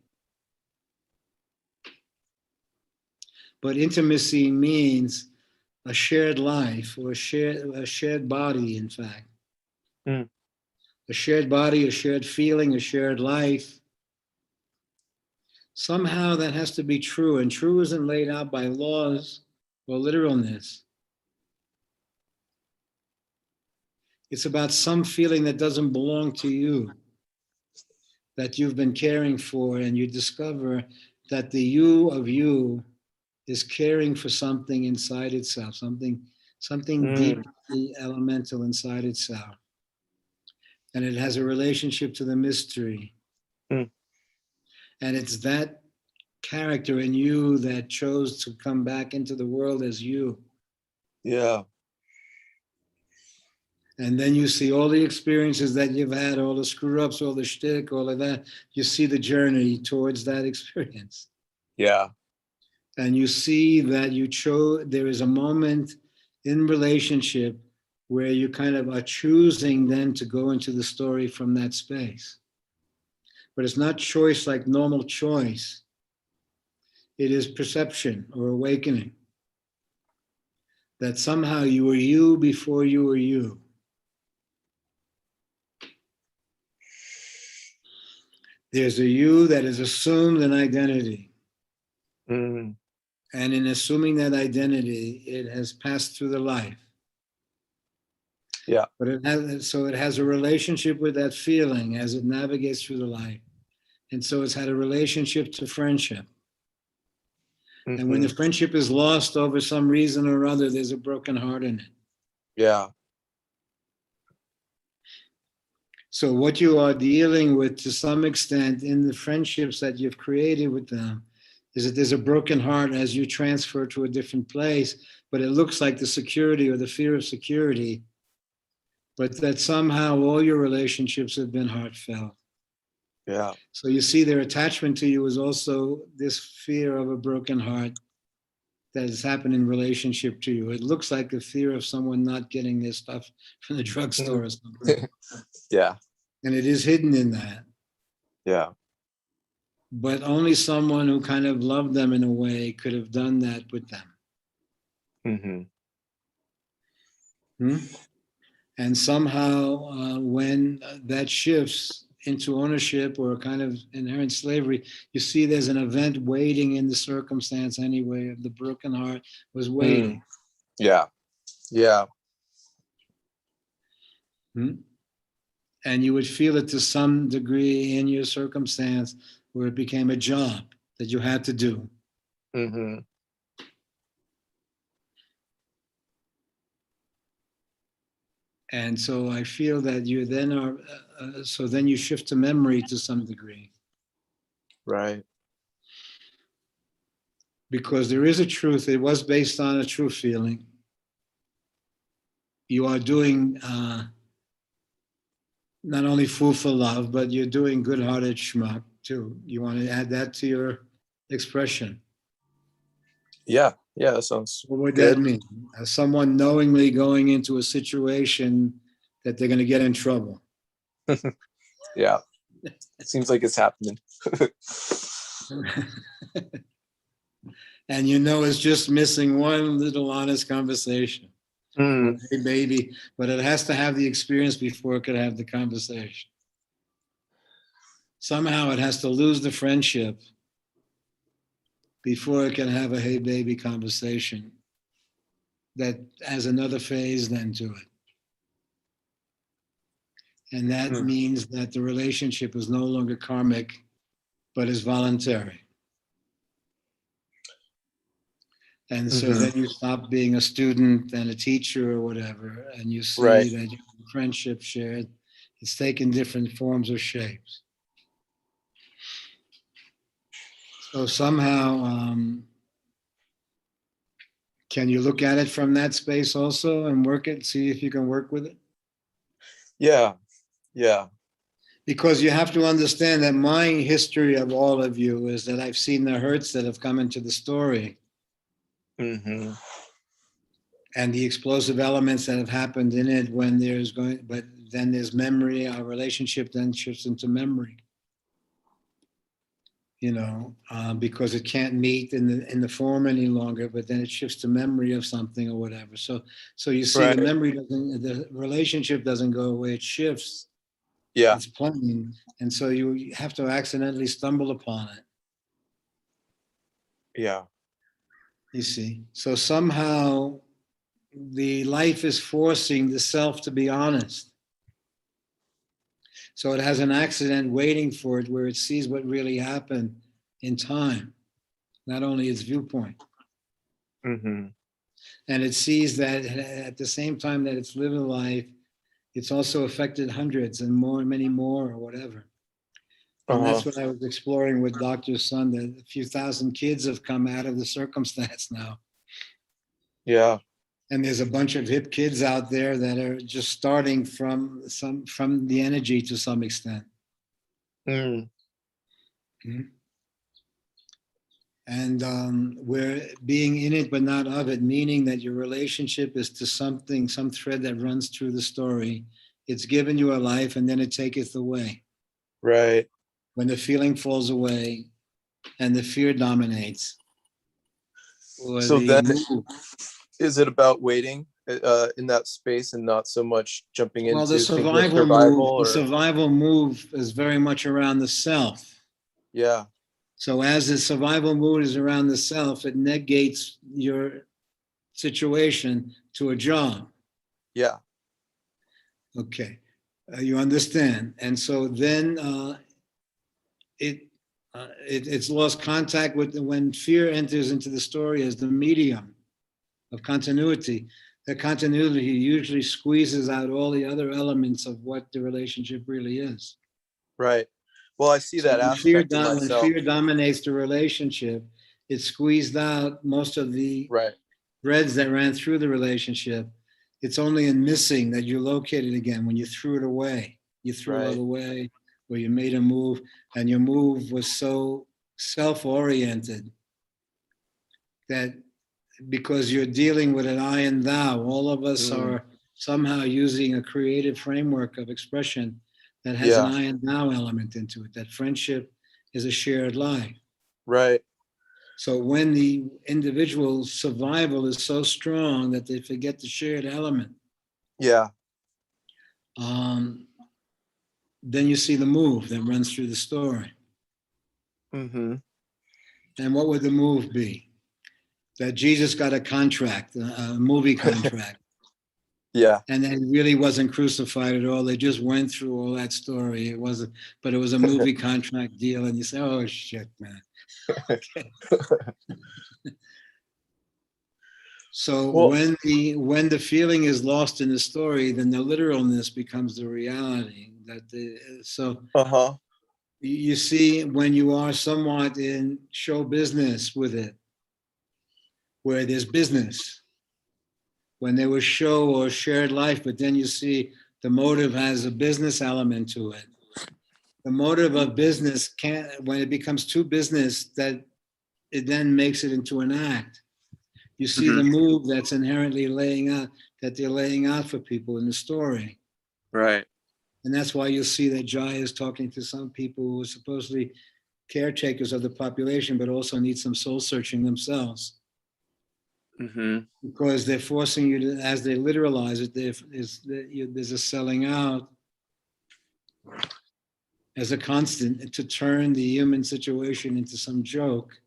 but intimacy means a shared life or a shared body, in fact. Mm. A shared body, a shared feeling, a shared life. Somehow that has to be true, and true isn't laid out by laws or literalness. It's about some feeling that doesn't belong to you, that you've been caring for, and you discover that the you of you is caring for something inside itself, something deeply elemental inside itself. And it has a relationship to the mystery. Mm. And it's that character in you that chose to come back into the world as you. Yeah. And then you see all the experiences that you've had, all the screw ups, all the shtick, all of that. You see the journey towards that experience. Yeah. And you see that there is a moment in relationship where you kind of are choosing then to go into the story from that space. But it's not choice like normal choice. It is perception or awakening. That somehow you were you before you were you. There's a you that has assumed an identity. Mm. And in assuming that identity, it has passed through the life. Yeah. But it has a relationship with that feeling as it navigates through the life. And so it's had a relationship to friendship. Mm-hmm. And when the friendship is lost over some reason or other, there's a broken heart in it. Yeah. So what you are dealing with to some extent in the friendships that you've created with them is that there's a broken heart as you transfer to a different place, but it looks like the security or the fear of security, but that somehow all your relationships have been heartfelt. Yeah. So you see their attachment to you is also this fear of a broken heart that has happened in relationship to you. It looks like a fear of someone not getting their stuff from the drugstore or something. Yeah. And it is hidden in that. Yeah. But only someone who kind of loved them in a way could have done that with them. Mm-hmm. And somehow when that shifts into ownership or a kind of inherent slavery, you see there's an event waiting in the circumstance anyway of the broken heart was waiting. Yeah. Yeah. And you would feel it to some degree in your circumstance where it became a job that you had to do. Mm-hmm. And so I feel that you then are, so then you shift to memory to some degree. Right. Because there is a truth, it was based on a true feeling. You are doing not only food for love, but you're doing good-hearted schmuck too. You want to add that to your expression. Yeah. Yeah. That sounds What would good. that mean? Someone knowingly going into a situation that they're going to get in trouble. Yeah. It seems like it's happening. And you know it's just missing one little honest conversation. Mm. Hey, baby, but it has to have the experience before it could have the conversation. Somehow it has to lose the friendship before it can have a hey baby conversation that has another phase then to it. And that means that the relationship is no longer karmic, but is voluntary. And so then you stop being a student and a teacher or whatever, and you see Right. that your friendship shared, it's taken different forms or shapes. So somehow, can you look at it from that space also and work it, see if you can work with it? Yeah. Yeah. Because you have to understand that my history of all of you is that I've seen the hurts that have come into the story Mm-hmm. and the explosive elements that have happened in it when there's going, but then there's memory, our relationship then shifts into memory. Because it can't meet in the form any longer, but then it shifts to memory of something or whatever. So you see, Right. the relationship doesn't go away; it shifts. Yeah. It's playing, and so you have to accidentally stumble upon it. Yeah. You see, so somehow the life is forcing the self to be honest. So it has an accident waiting for it, where it sees what really happened in time, not only its viewpoint. Mm-hmm. And it sees that at the same time that it's living life, it's also affected hundreds and more, many more, or whatever. And Uh-huh. that's what I was exploring with Dr. Sun, that a few thousand kids have come out of the circumstance now. Yeah. And there's a bunch of hip kids out there that are just starting from the energy to some extent. Mm. Mhm. And we're being in it but not of it, meaning that your relationship is to something, some thread that runs through the story. It's given you a life and then it taketh away. Right. When the feeling falls away and the fear dominates, or So the then move. is it about waiting in that space and not so much jumping Well, the into thinking of survival survival move, the or survival move is very much around the self. yeah. So as the survival mood is around the self, it negates your situation to a job. Yeah. Okay, you understand. And so then it's lost contact with when fear enters into the story as the medium of continuity. The continuity usually squeezes out all the other elements of what the relationship really is. Right. Well, I see So that aspect in when myself. fear dominates the relationship, it squeezed out most of the Right. threads that ran through the relationship. It's only in missing that you locate it again when you threw it away. You threw Right. it away, or you made a move, and your move was so self-oriented that because you're dealing with an I and thou, all of us are somehow using a creative framework of expression that has an Yeah. I and thou element into it, that friendship is a shared life. Right. So when the individual survival is so strong that they forget the shared element, Yeah. then you see the move that runs through the story. Mm-hmm. And what would the move be? That Jesus got a contract, a movie contract, Yeah. and that he really wasn't crucified at all. They just went through all that story. It wasn't, but it was a movie contract deal, and you say, "Oh shit, man." So Well, when the feeling is lost in the story, then the literalness becomes the reality. So uh-huh. you see, when you are somewhat in show business with it, where there's business, when there was show or shared life, but then you see the motive has a business element to it. The motive of business can't, when it becomes too business, that it then makes it into an act. You see the move that's inherently that they're laying out for people in the story. Right. And that's why you'll see that Jai is talking to some people who are supposedly caretakers of the population, but also need some soul searching themselves. Mm-hmm. Because they're forcing you to, as they literalize it, there's a selling out as a constant to turn the human situation into some joke,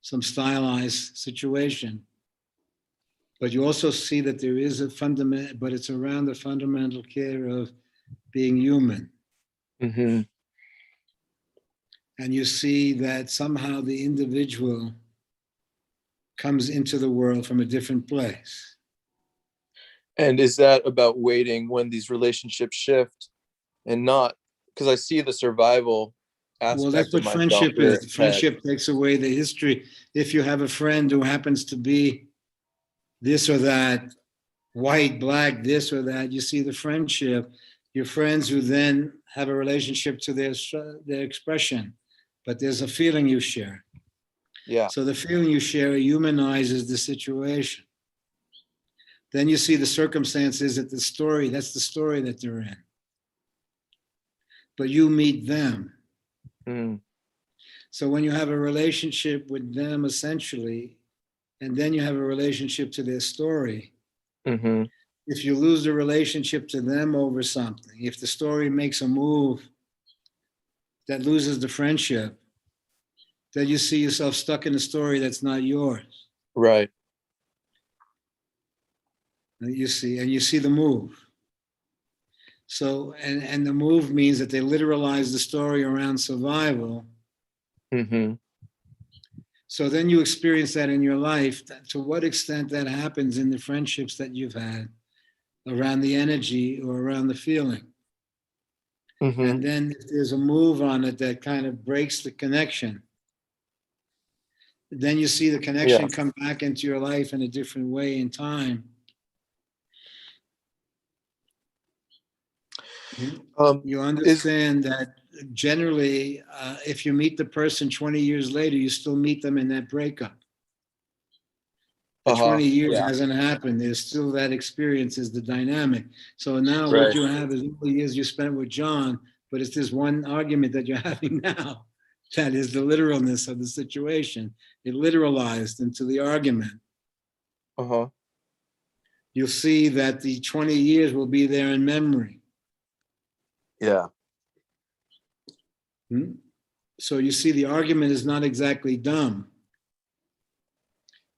some stylized situation. But you also see that there is a fundamental, but it's around the fundamental care of being human. Mm-hmm. And you see that somehow the individual comes into the world from a different place. And is that about waiting when these relationships shift and not because I see the survival aspect that's what of myself friendship rear is. its head. Friendship takes away the history. If you have a friend who happens to be this or that, white, black, this or that, you see the friendship. Your friends who then have a relationship to their expression, but there's a feeling you share. Yeah. So the feeling you share humanizes the situation. Then you see the circumstances that that's the story that they're in. But you meet them. Mm. So when you have a relationship with them, essentially, and then you have a relationship to their story, Mm-hmm. if you lose the relationship to them over something, if the story makes a move that loses the friendship, then you see yourself stuck in a story that's not yours. Right. You see the move. So, and the move means that they literalize the story around survival. Mm-hmm. So then you experience that in your life. To what extent that happens in the friendships that you've had around the energy or around the feeling. Mm-hmm. And then if there's a move on it that kind of breaks the connection, then you see the connection come back into your life in a different way in time. You understand that generally, if you meet the person 20 years later, you still meet them in that breakup. The 20 years hasn't happened. There's still that experience is the dynamic. So now what you have is all the years you spent with John, but it's this one argument that you're having now. That is the literalness of the situation. It literalized into the argument. Uh-huh. You'll see that the 20 years will be there in memory. Yeah. So you see the argument is not exactly dumb.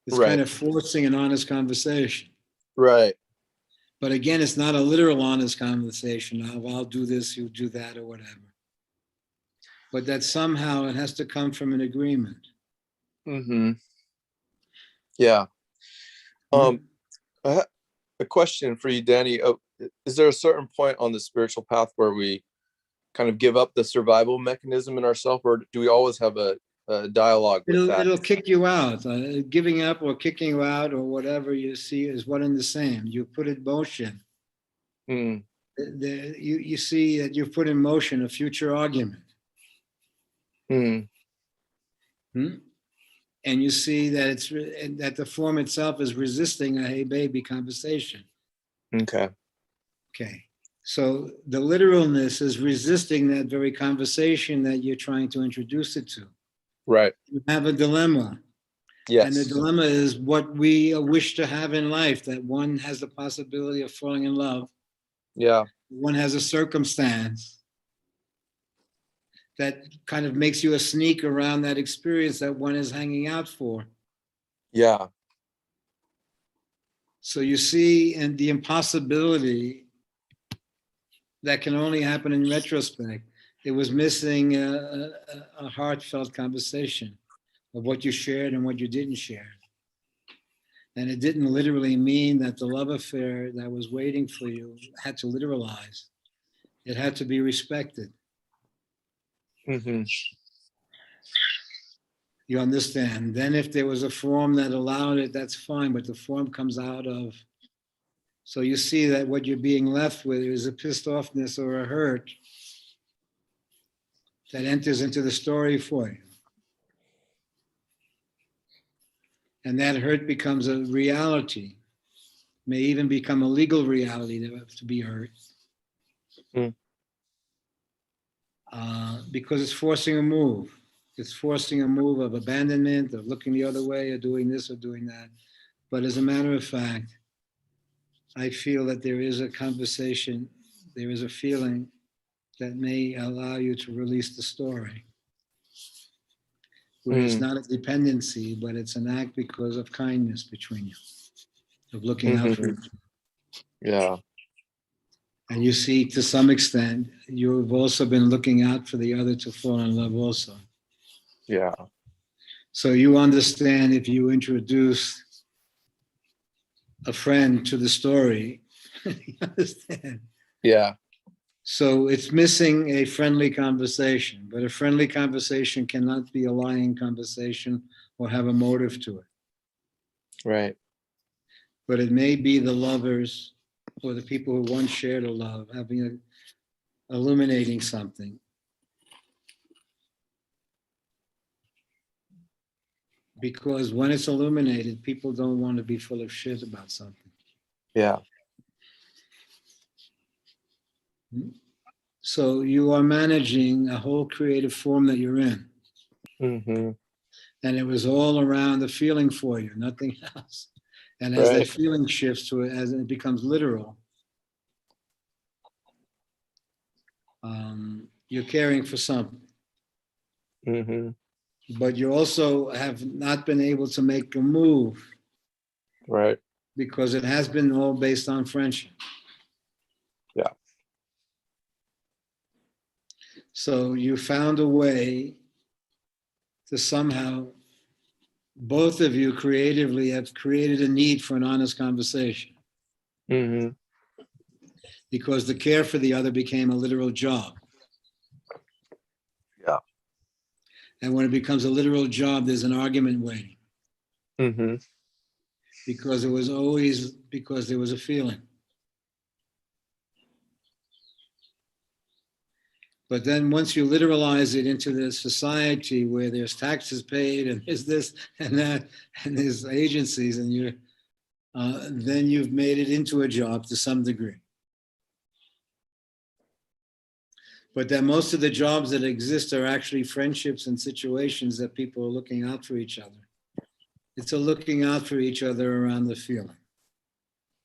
It's kind of forcing an honest conversation. Right. But again, it's not a literal honest conversation of I'll do this, you do that, or whatever. But that somehow it has to come from an agreement. Mm-hmm. Yeah. I have a question for you, Danny. Is there a certain point on the spiritual path where we kind of give up the survival mechanism in ourselves, or do we always have a dialogue with that? It'll kick you out. Giving up or kicking you out or whatever you see is one and the same. You put in motion. You see that you've put in motion a future argument. And you see that that the form itself is resisting a hey baby conversation. Okay. So the literalness is resisting that very conversation that you're trying to introduce it to. Right. You have a dilemma. Yes. And the dilemma is what we wish to have in life, that one has the possibility of falling in love. Yeah. One has a circumstance that kind of makes you a sneak around that experience that one is hanging out for. Yeah. So you see, and the impossibility that can only happen in retrospect. It was missing a heartfelt conversation of what you shared and what you didn't share. And it didn't literally mean that the love affair that was waiting for you had to literalize. It had to be respected. Mm-hmm. You understand? Then if there was a form that allowed it, that's fine, but the form comes out of. So you see that what you're being left with is a pissed offness or a hurt that enters into the story for you. And that hurt becomes a reality, may even become a legal reality to be hurt. Because it's forcing a move. It's forcing a move of abandonment, of looking the other way, or doing this or doing that. But as a matter of fact, I feel that there is a conversation, there is a feeling that may allow you to release the story. Where it's not a dependency, but it's an act because of kindness between you, of looking out for each other. Yeah. And you see, to some extent, you've also been looking out for the other to fall in love also. Yeah. So you understand if you introduce a friend to the story, you understand. Yeah. So it's missing a friendly conversation, but a friendly conversation cannot be a lying conversation or have a motive to it. Right. But it may be the lovers or the people who once shared a love illuminating something. Because when it's illuminated, people don't want to be full of shit about something. Yeah. So you are managing a whole creative form that you're in. Mm-hmm. And it was all around the feeling for you, nothing else. And as that feeling shifts to it, as it becomes literal, you're caring for something. Mm-hmm. But you also have not been able to make a move. Right. Because it has been all based on friendship. Yeah. So you found a way to somehow, both of you creatively have created a need for an honest conversation. Mm-hmm. Because the care for the other became a literal job. Yeah. And when it becomes a literal job, there's an argument waiting. Mm-hmm. Because there was a feeling. But then once you literalize it into this society where there's taxes paid and there's this and that and there's agencies and then you've made it into a job to some degree. But then most of the jobs that exist are actually friendships and situations that people are looking out for each other. It's a looking out for each other around the feeling.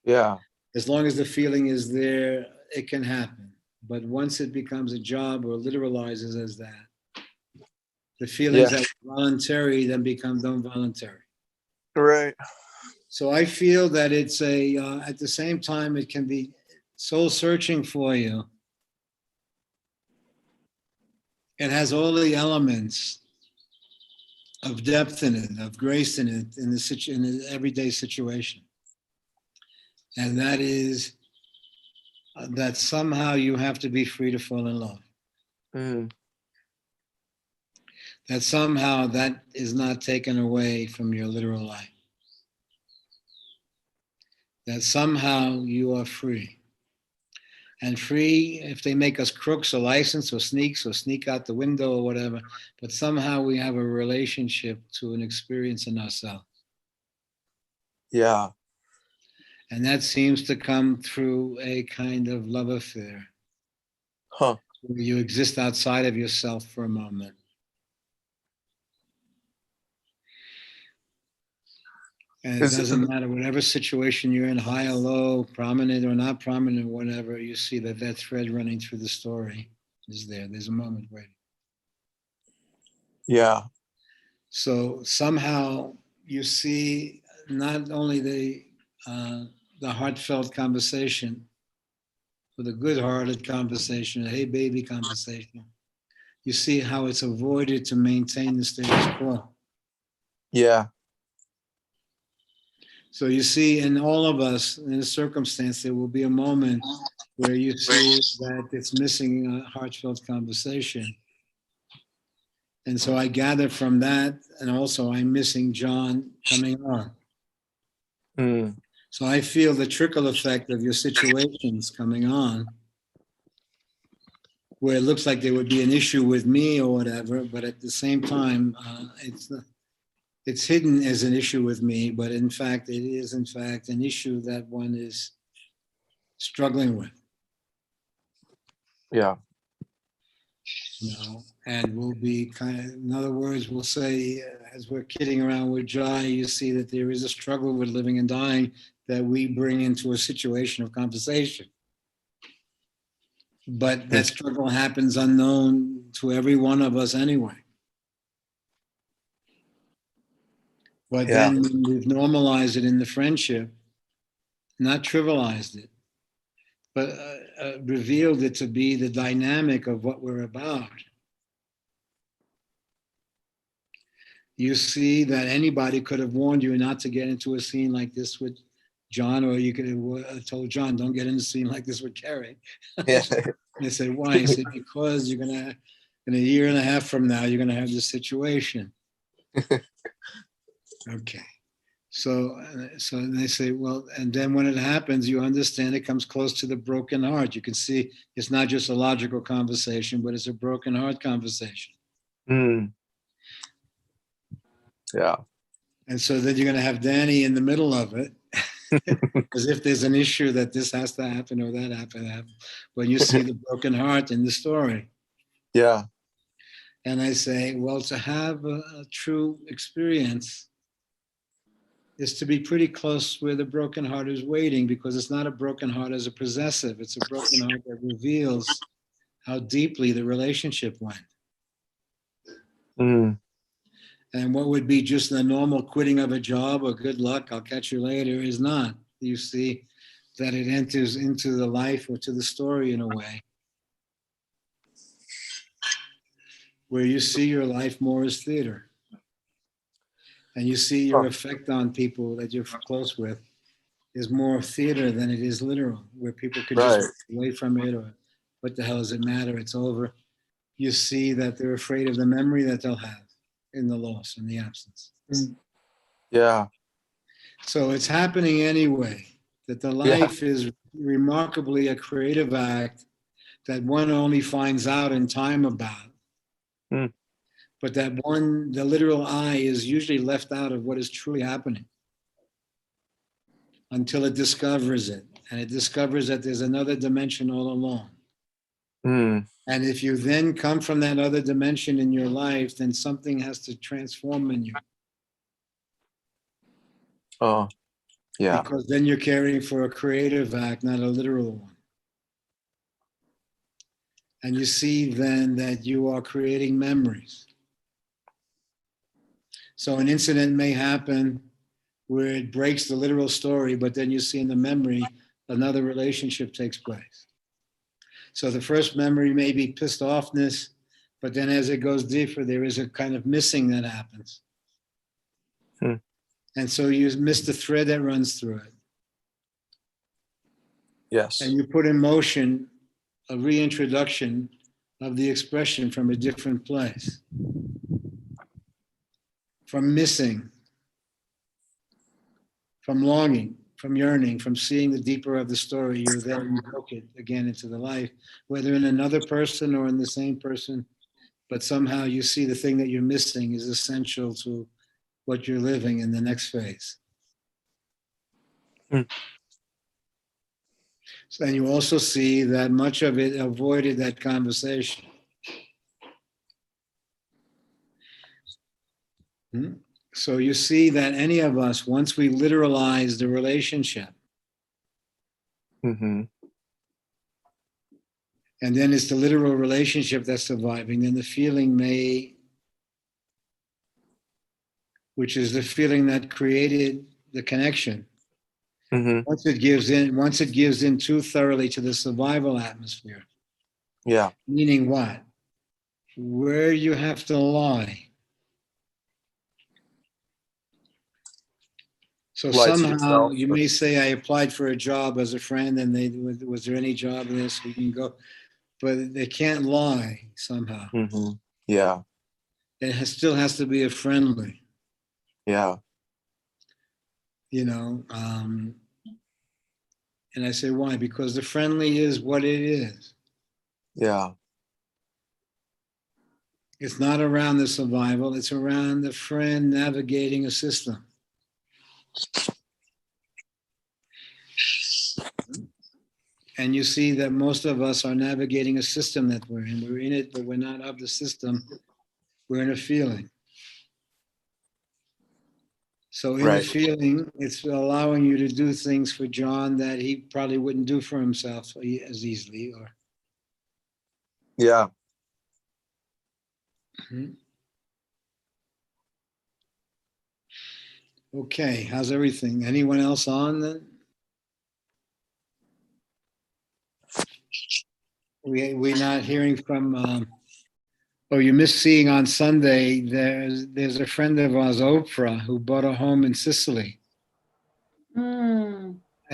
Yeah. As long as the feeling is there, it can happen. But once it becomes a job or literalizes as that, the feelings that are voluntary then become involuntary. Right. So I feel that it's at the same time, it can be soul searching for you. It has all the elements of depth in it, of grace in it, in the everyday situation. And that is that somehow you have to be free to fall in love. Mm. That somehow that is not taken away from your literal life. That somehow you are free. And free, if they make us crooks or license or sneak out the window or whatever, but somehow we have a relationship to an experience in ourselves. Yeah. And that seems to come through a kind of love affair. Huh. Where you exist outside of yourself for a moment. And it doesn't matter, whatever situation you're in, high or low, prominent or not prominent, whatever, you see that thread running through the story is there. There's a moment waiting. Yeah. So somehow you see not only the heartfelt conversation, or the good-hearted conversation, the hey baby conversation, you see how it's avoided to maintain the status quo. Yeah. So you see in all of us, in a circumstance, there will be a moment where you see that it's missing a heartfelt conversation. And so I gather from that, and also I'm missing John coming on. Mm. So I feel the trickle effect of your situations coming on, where it looks like there would be an issue with me or whatever, but at the same time, it's hidden as an issue with me, but in fact, it is in fact an issue that one is struggling with. Yeah. And we'll be in other words, we'll say, as we're kidding around with Jai, you see that there is a struggle with living and dying that we bring into a situation of conversation. But that struggle happens unknown to every one of us anyway. But then we've normalized it in the friendship, not trivialized it, but revealed it to be the dynamic of what we're about. You see that anybody could have warned you not to get into a scene like this with John, or you could have told John, don't get in a scene like this with Carrie. Yeah. They said, why? He said, because you're gonna, in a year and a half from now, you're gonna have this situation. Okay. So they say, well, and then when it happens, you understand it comes close to the broken heart. You can see it's not just a logical conversation, but it's a broken heart conversation. Mm. Yeah. And so then you're going to have Danny in the middle of it, as if there's an issue that this has to happen or that happen. When you see the broken heart in the story. Yeah. And I say, well, to have a true experience is to be pretty close where the broken heart is waiting, because it's not a broken heart as a possessive. It's a broken heart that reveals how deeply the relationship went. Mm. And what would be just the normal quitting of a job or good luck, I'll catch you later, is not. You see that it enters into the life or to the story in a way where you see your life more as theater. And you see your effect on people that you're close with is more theater than it is literal, where people could just Right. walk away from it, or what the hell does it matter? It's over. You see that they're afraid of the memory that they'll have in the loss and the absence. Yeah. So it's happening anyway, that the life is remarkably a creative act that one only finds out in time about. Mm. But that one, the literal I, is usually left out of what is truly happening until it discovers it. And it discovers that there's another dimension all along. Mm. And if you then come from that other dimension in your life, then something has to transform in you. Oh, yeah. Because then you're caring for a creative act, not a literal one. And you see then that you are creating memories. So an incident may happen where it breaks the literal story, but then you see in the memory, another relationship takes place. So the first memory may be pissed offness, but then as it goes deeper, there is a kind of missing that happens. Hmm. And so you miss the thread that runs through it. Yes. And you put in motion a reintroduction of the expression from a different place. From missing, from longing, from yearning, from seeing the deeper of the story, you then invoke it again into the life, whether in another person or in the same person, but somehow you see the thing that you're missing is essential to what you're living in the next phase. Hmm. So, and you also see that much of it avoided that conversation. So you see that any of us, once we literalize the relationship, Mm-hmm. and then it's the literal relationship that's surviving, then the feeling may, which is the feeling that created the connection. Mm-hmm. Once it gives in too thoroughly to the survival atmosphere. Yeah. Meaning what? Where you have to lie. So Lie to somehow yourself. you may say, I applied for a job as a friend, and was there any job in this? We can go, but they can't lie somehow. Mm-hmm. Yeah. It still has to be a friendly, Yeah. you know. And I say, why? Because the friendly is what it is. Yeah. It's not around the survival. It's around the friend navigating a system. And you see that most of us are navigating a system that we're in. We're in it, but we're not of the system. We're in a feeling. So in the Right. feeling, it's allowing you to do things for John that he probably wouldn't do for himself as easily. Or Yeah. Okay, how's everything? Anyone else on then? We're not hearing from. Oh, you missed seeing on Sunday. There's a friend of ours, Oprah, who bought a home in Sicily.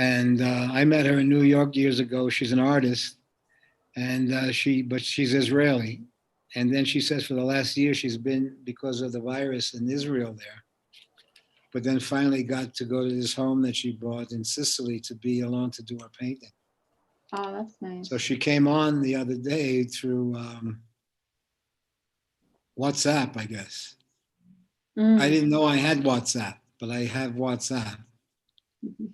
And I met her in New York years ago. She's an artist, and but she's Israeli. And then she says for the last year she's been, because of the virus, in Israel there. But then finally got to go to this home that she bought in Sicily to be alone to do her painting. Oh, that's nice. So she came on the other day through WhatsApp, I guess. I didn't know I had WhatsApp, but I have WhatsApp.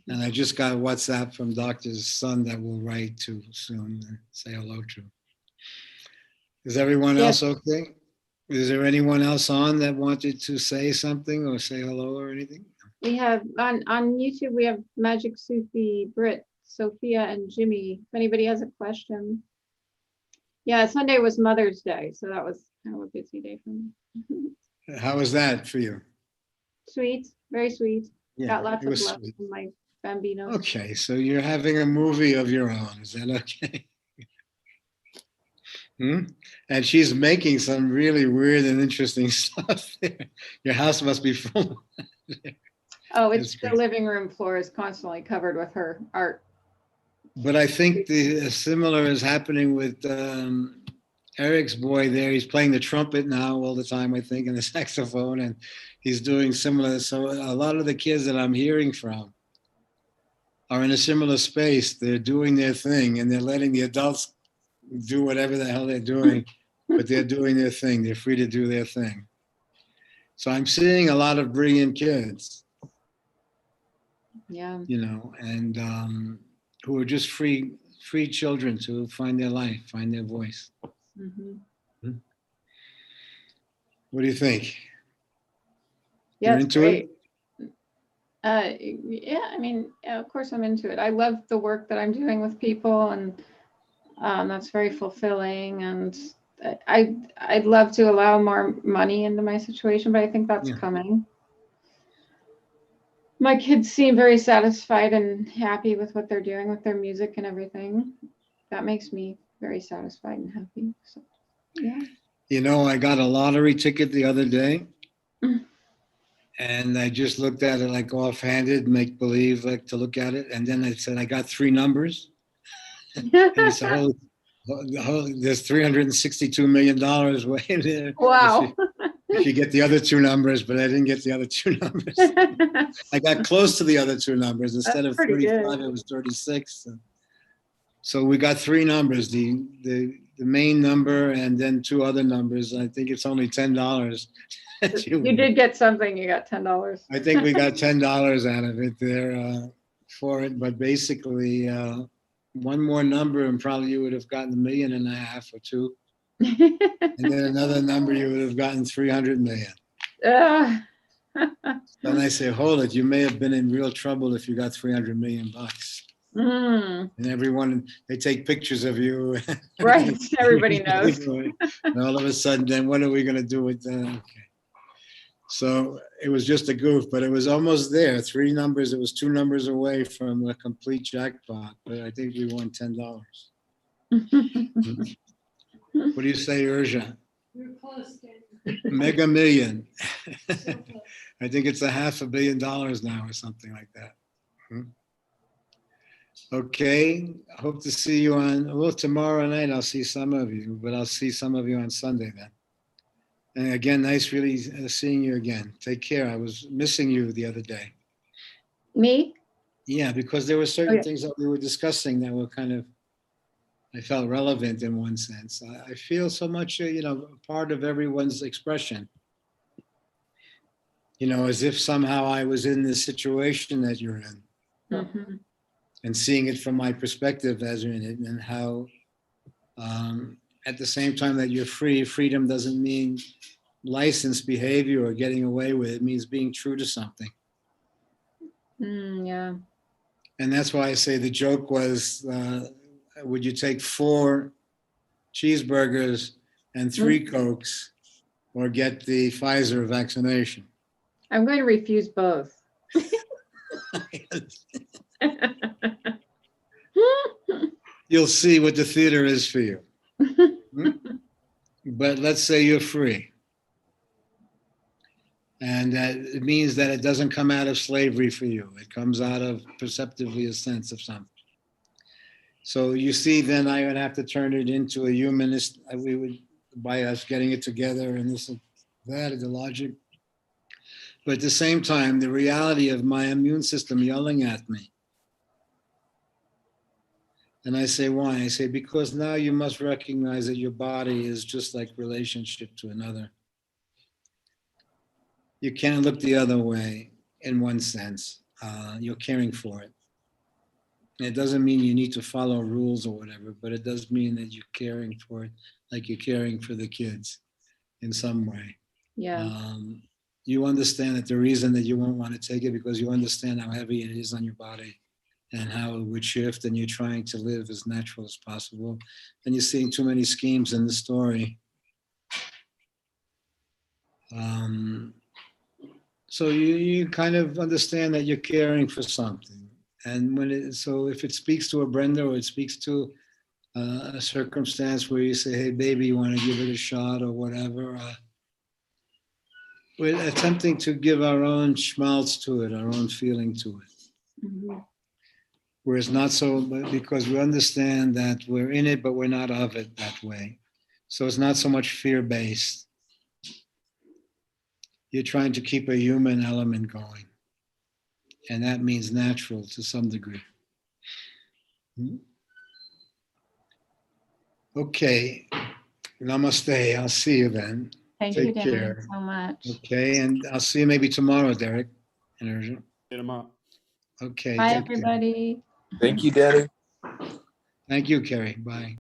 And I just got WhatsApp from Doctor's son that we'll write to soon and say hello to. Is everyone else okay? Is there anyone else on that wanted to say something or say hello or anything? We have on YouTube, we have Magic Sufi, Britt, Sophia, and Jimmy. If anybody has a question. Yeah, Sunday was Mother's Day, so that was kind of a busy day for me. How was that for you? Sweet, very sweet. Yeah, Got lots it of was love sweet. from my bambinos. Okay, so you're having a movie of your own. Is that okay? And she's making some really weird and interesting stuff there. Your house must be full. Oh, That's it's the great. living room floor is constantly covered with her art. But I think the similar is happening with Eric's boy there. He's playing the trumpet now all the time, I think, and the saxophone, and he's doing similar. So a lot of the kids that I'm hearing from are in a similar space. They're doing their thing, and they're letting the adults do whatever the hell they're doing, but they're doing their thing. They're free to do their thing. So I'm seeing a lot of brilliant kids, Yeah. you know, and who are just free children to find their life, find their voice. Mhm. What do you think? Yeah, You're it's into great. it? Yeah, I mean, yeah, of course I'm into it. I love the work that I'm doing with people, and that's very fulfilling. And I'd love to allow more money into my situation, but I think that's Yeah. coming. My kids seem very satisfied and happy with what they're doing with their music and everything. That makes me very satisfied and happy. So, yeah. You know, I got a lottery ticket the other day, Mm. and I just looked at it like offhanded, make believe, like to look at it, and then I said I got 3 numbers, and it's a whole there's $362 million way there. Wow. If you get the other 2 numbers, but I didn't get the other 2 numbers. I got close to the other 2 numbers. Instead That's of pretty 35, good. it was 36. So we got 3 numbers, the main number and then 2 other numbers. I think it's only $10. You did get something. You got $10. I think we got $10 out of it there for it. But basically, one more number and probably you would have gotten $1.5 million or 2. And then another number, you would have gotten 300 million. Then I say, hold it, you may have been in real trouble if you got 300 million bucks. Mm, And everyone, they take pictures of you. right. Everybody knows. And all of a sudden, then what are we going to do with that? Okay. So it was just a goof, but it was almost there. 3 numbers, it was 2 numbers away from a complete jackpot, but I think we won $10. What do you say, Urja? You're close, Mega million. I think it's $500 million now or something like that. Okay, I hope to see you well, tomorrow night I'll see some of you, but I'll see some of you on Sunday then. And again, nice really seeing you again. Take care. I was missing you the other day. Me? Yeah, because there were certain yeah. things that we were discussing that were kind of, I felt relevant in one sense. I feel so much, part of everyone's expression. As if somehow I was in the situation that you're in. Mhm. And seeing it from my perspective as you're in it, and how at the same time that you're free, freedom doesn't mean licensed behavior or getting away with it. It means being true to something. Yeah. And that's why I say the joke was, would you take 4 cheeseburgers and 3 Cokes or get the Pfizer vaccination? I'm going to refuse both. You'll see what the theater is for you. But let's say you're free. And And that it means that it doesn't come out of slavery for you. It comes out of perceptively a sense of something. So you see, then I would have to turn it into a humanist. We would, by us getting it together and this and that, the logic. But at the same time, the reality of my immune system yelling at me. And I say, why? I say, because now you must recognize that your body is just like relationship to another. You can't look the other way in one sense. You're caring for it. And it doesn't mean you need to follow rules or whatever, but it does mean that you're caring for it, like you're caring for the kids in some way. Yeah. You understand that the reason that you won't want to take it because you understand how heavy it is on your body and how it would shift, and you're trying to live as natural as possible. And you're seeing too many schemes in the story. So you kind of understand that you're caring for something. And so if it speaks to a Brenda or it speaks to a circumstance where you say, hey, baby, you want to give it a shot or whatever, we're attempting to give our own schmaltz to it, our own feeling to it. Mhm. Whereas not so, because we understand that we're in it, but we're not of it that way. So it's not so much fear-based. You're trying to keep a human element going. And that means natural to some degree. Okay. Namaste. I'll see you then. Thank you, Take Danny, care. so much. Okay. And I'll see you maybe tomorrow, Derek. Hit 'em up. Okay. Bye, take care. everybody. Thank you, Danny. Thank you, Carrie. Bye.